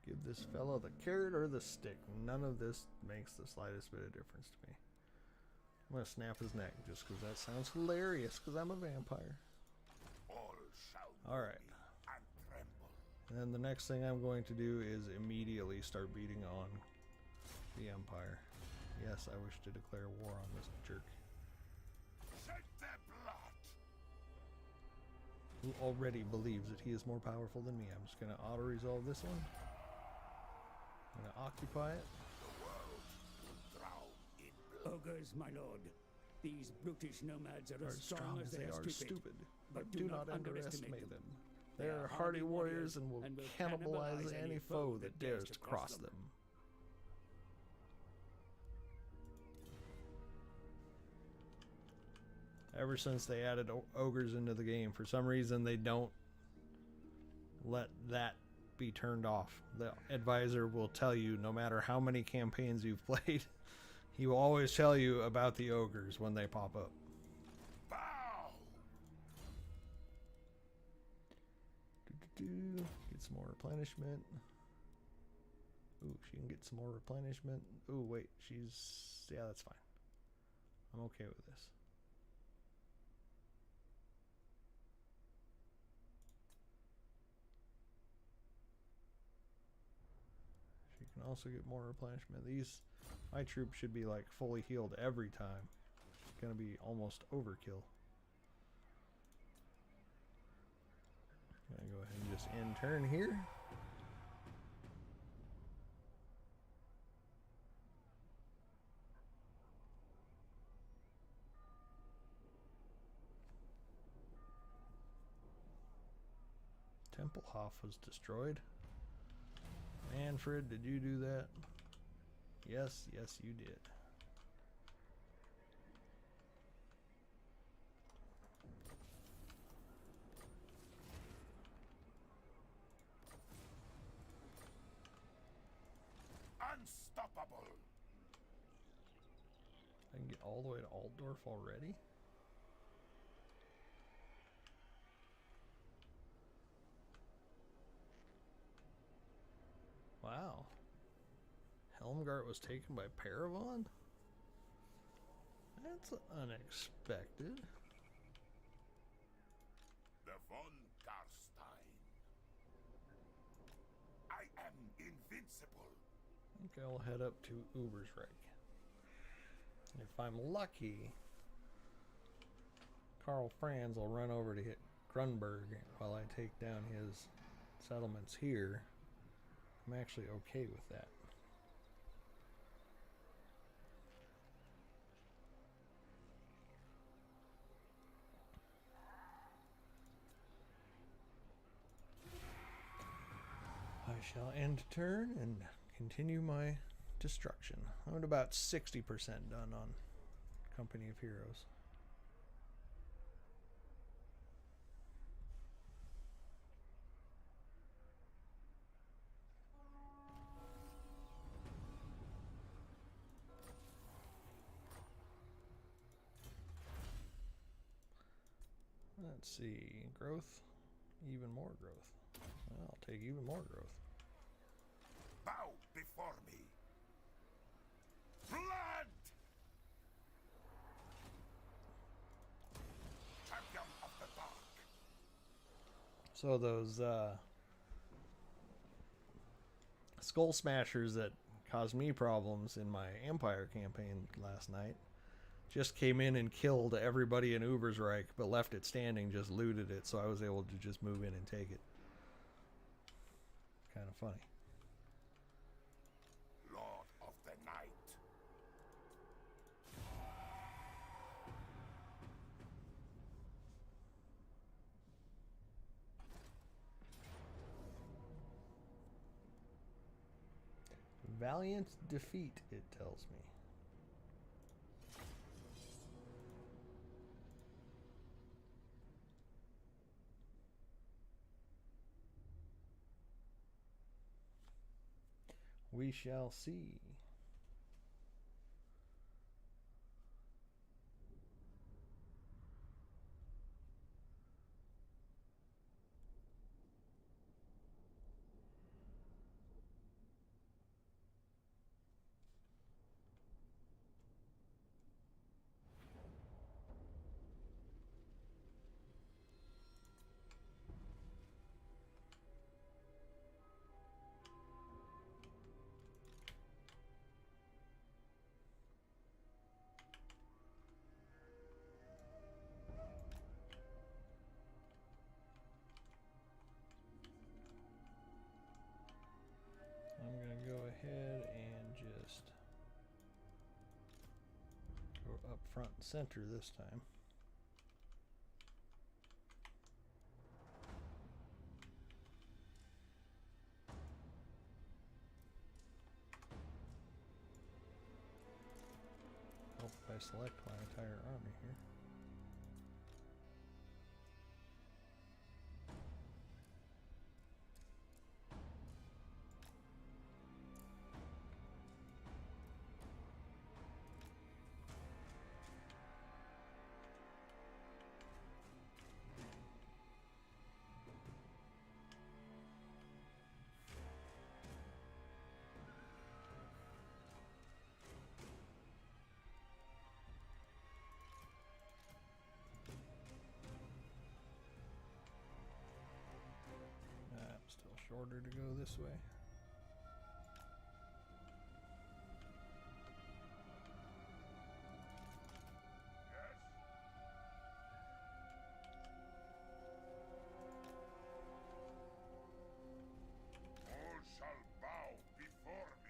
Give this fellow the carrot or the stick. None of this makes the slightest bit of difference to me. I'm going to snap his neck just because that sounds hilarious because I'm a vampire. Alright. And then the next thing I'm going to do is immediately start beating on the Empire. Yes, I wish to declare war on this jerk. Who already believes that he is more powerful than me. I'm just going to auto-resolve this one. I'm going to occupy it. Ogres, my lord. These brutish nomads are as strong as they are stupid. But do not underestimate them. They are hardy warriors and will cannibalize any foe that dares to cross them. Ever since they added ogres into the game, for some reason they don't let that be turned off. The advisor will tell you, no matter how many campaigns you've played, he will always tell you about the ogres when they pop up. Get some more replenishment. Ooh, she can get some more replenishment. Ooh, wait, yeah, that's fine. I'm okay with this. She can also get more replenishment. My troops should be like fully healed every time. It's gonna be almost overkill. I'm gonna go ahead and just end turn here. Templehof was destroyed. Manfred, did you do that? Yes, yes you did. Unstoppable. I can get all the way to Altdorf already? Wow. Helmgart was taken by Paravon? That's unexpected. The von Garstein. I am invincible. I think I'll head up to Ubersreich. If I'm lucky, Karl Franz will run over to hit Grunberg while I take down his settlements here. I'm actually okay with that. I shall end turn and continue my destruction. I'm at about 60% done on Company of Heroes. Let's see, growth, even more growth. I'll take even more growth. Bow before me. Blood! Champion of the dark. So those skull smashers that caused me problems in my Empire campaign last night just came in and killed everybody in Ubersreich, but left it standing, just looted it, so I was able to just move in and take it. Kind of funny. Valiant defeat, it tells me. We shall see. I'm going to go ahead and just go up front and center this time. Hope I select my entire army here. Still shorter to go this way. All shall bow before me.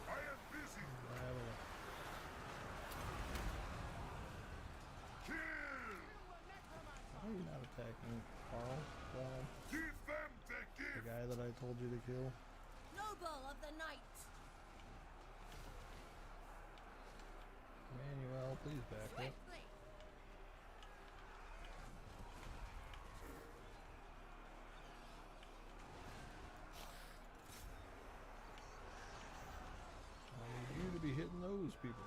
I am busy. Kill! Why are you not attacking Carl? Give them the The gift. guy that I told you to kill? Noble of the night. Manuel, please back up. Swiftly. I need you to be hitting those people.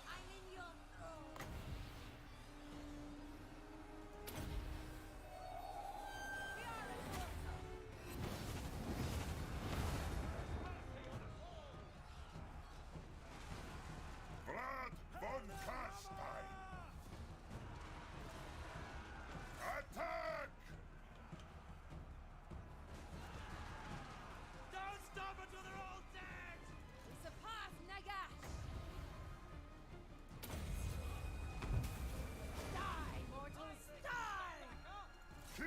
I'm in your throne. We are a force. Vlad von Karstein. Attack! Don't stop until they're all dead! We surpass Nagash. Die, mortals, die! Kill!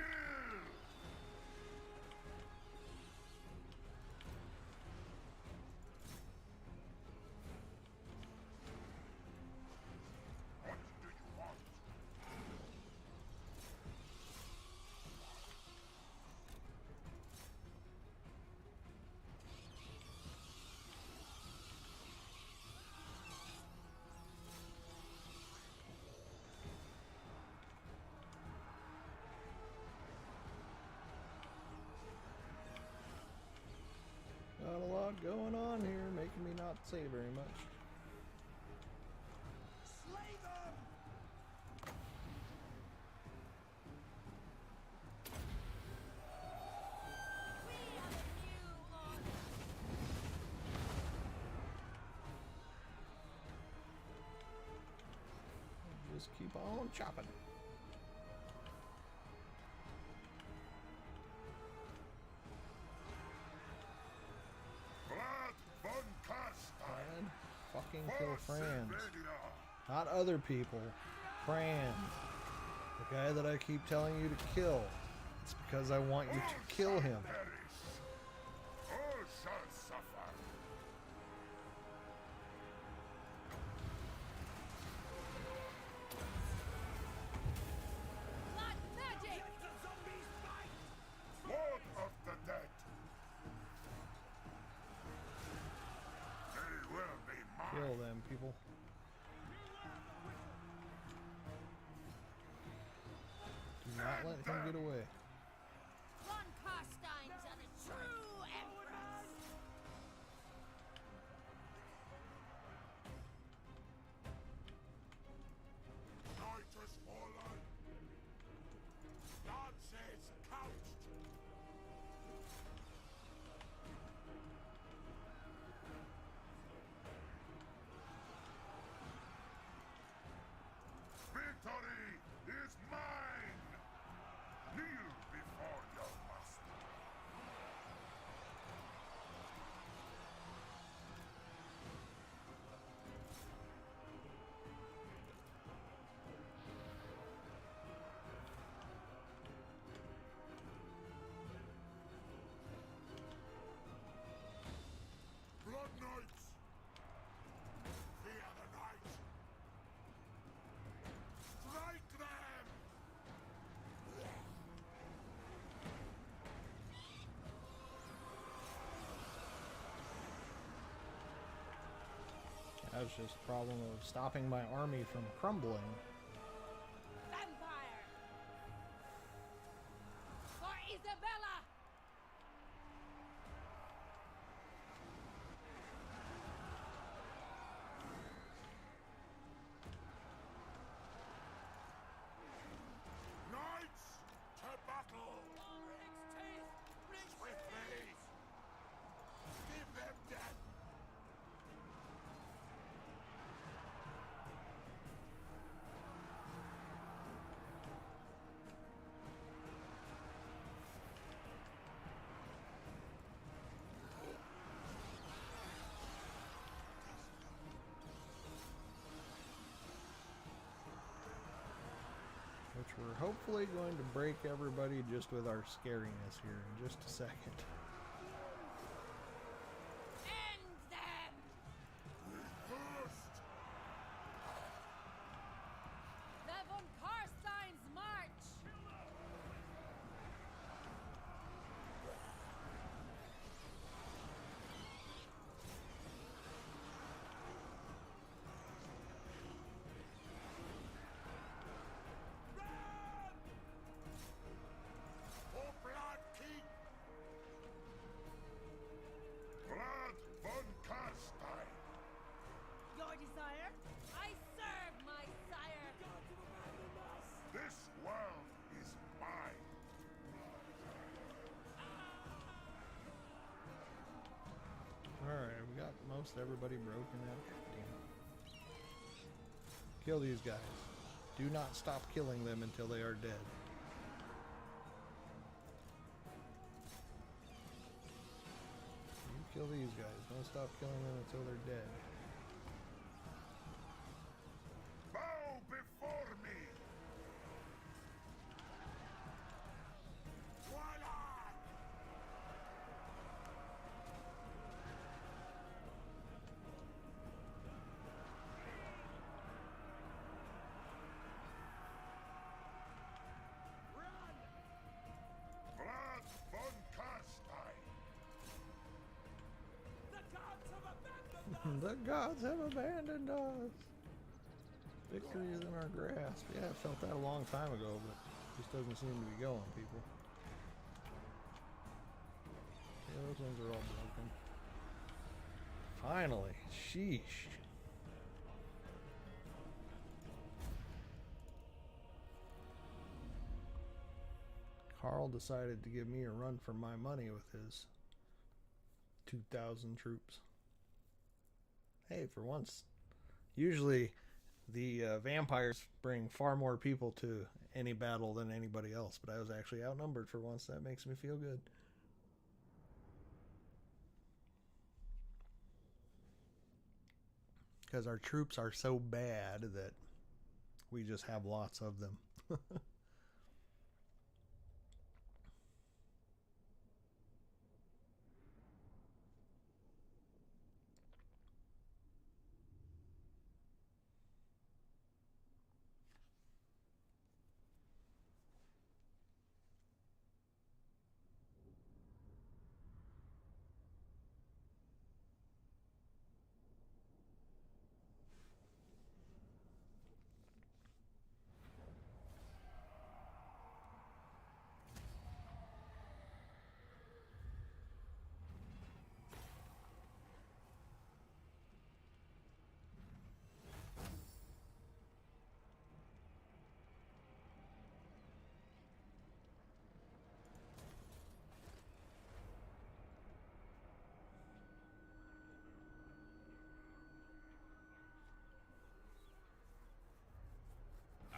What do you want? Not a lot going on here, making me not say very much. Slay them! We are the new order. Just keep on chopping. Blood von Karstein. And fucking kill Franz. Not other people. Franz. The guy that I keep telling you to kill. It's because I want you to kill him. All shall suffer. Blood magic! The zombies bite! Lord of the dead. They will be mine. Kill them, people. Do not let him get away. Von Karsteins are the true emperors! Night has fallen. Dances couched. Victory is mine. Kneel before your master. Blood Knights! Fear the night! Strike them! That was just a problem of stopping my army from crumbling. Vampire! For Isabella! Knights, to battle! Swiftly! Give them death! Which we're hopefully going to break everybody just with our scariness here in just a second. End them! First! The Von Karsteins march! For Blood King! Blood von Karstein! Your desire? I serve my sire! This world is mine! Alright, we got most everybody broken out. Damn. Kill these guys. Do not stop killing them until they are dead. You kill these guys. Don't stop killing them until they're dead. Bow before me! Voila! Blood von Karstein! The gods have abandoned us! The gods have abandoned us. Victory is in our grasp. Yeah, I felt that a long time ago, but it just doesn't seem to be going, people. Yeah, those ones are all broken. Finally. Sheesh. Carl decided to give me a run for my money with his 2,000 troops. Hey, for once. Usually the vampires bring far more people to any battle than anybody else, but I was actually outnumbered for once. That makes me feel good. Because our troops are so bad that we just have lots of them.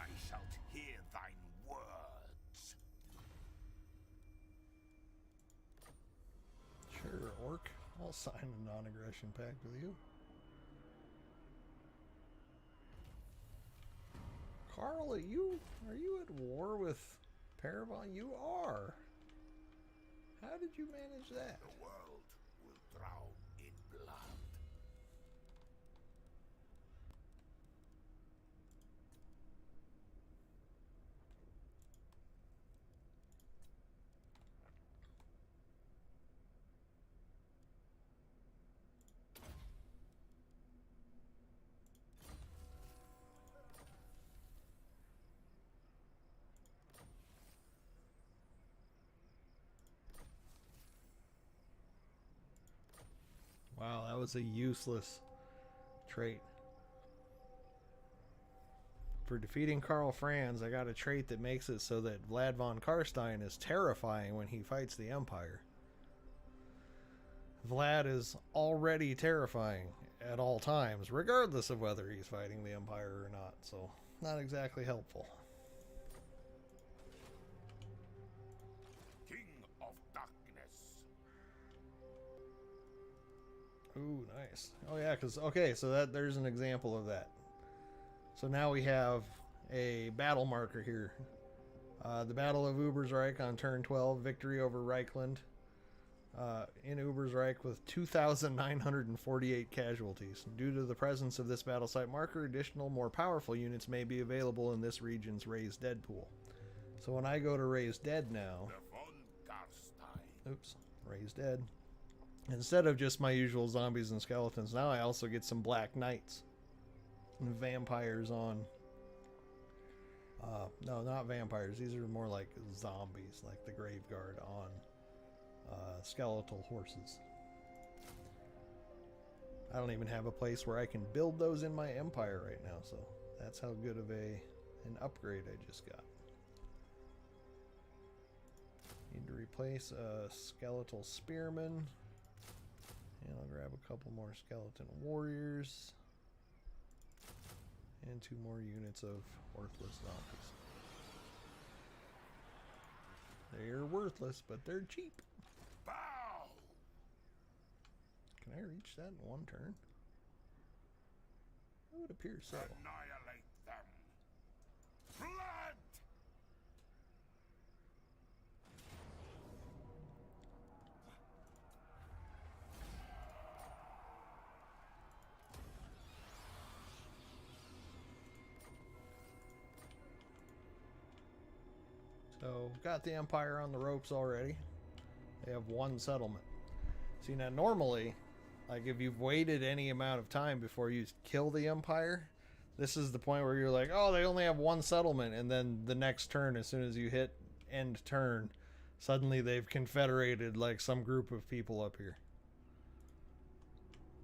I shalt hear thine words. Sure, orc. I'll sign a non-aggression pact with you. Carl, are you at war with Paravon? You are. How did you manage that? The world will drown in blood. Wow, that was a useless trait. For defeating Karl Franz, I got a trait that makes it so that Vlad von Karstein is terrifying when he fights the Empire. Vlad is already terrifying at all times, regardless of whether he's fighting the Empire or not, so not exactly helpful. King of Darkness. Ooh, nice. Oh yeah, okay, so there's an example of that. So now we have a battle marker here. The Battle of Ubersreich on turn 12, victory over Reichland. In Ubersreich with 2,948 casualties. Due to the presence of this battle site marker, additional, more powerful units may be available in this region's Raised Dead pool. So when I go to Raised Dead now... The von Karstein. Oops, Raised Dead. Instead of just my usual zombies and skeletons, now I also get some Black Knights. And vampires on... no, not vampires. These are more like zombies, like the Graveguard on skeletal horses. I don't even have a place where I can build those in my empire right now, so that's how good of an upgrade I just got. Need to replace a skeletal spearman. And I'll grab a couple more skeleton warriors. And 2 more units of worthless zombies. They're worthless, but they're cheap. Bow! Can I reach that in one turn? It would appear so. Annihilate them. Blood! So, got the Empire on the ropes already. They have 1 settlement. See, now normally, like if you've waited any amount of time before you kill the Empire, this is the point where you're like, oh, they only have 1 settlement, and then the next turn, as soon as you hit end turn, suddenly they've confederated like some group of people up here.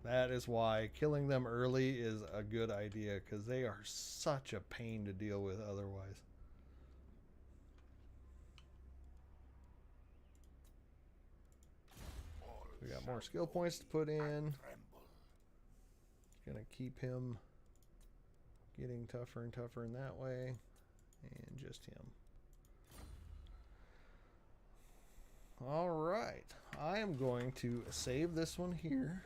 That is why killing them early is a good idea, because they are such a pain to deal with otherwise. We got more skill points to put in. Gonna keep him getting tougher and tougher in that way. And just him. Alright. I am going to save this one here.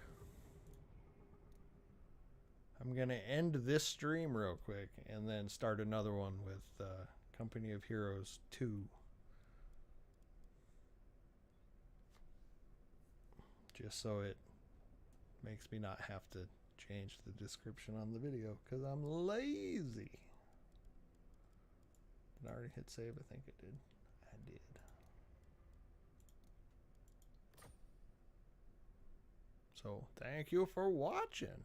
I'm going to end this stream real quick and then start another one with Company of Heroes 2. Just so it makes me not have to change the description on the video because I'm lazy. Did I already hit save? I think it did. I did. So, thank you for watching.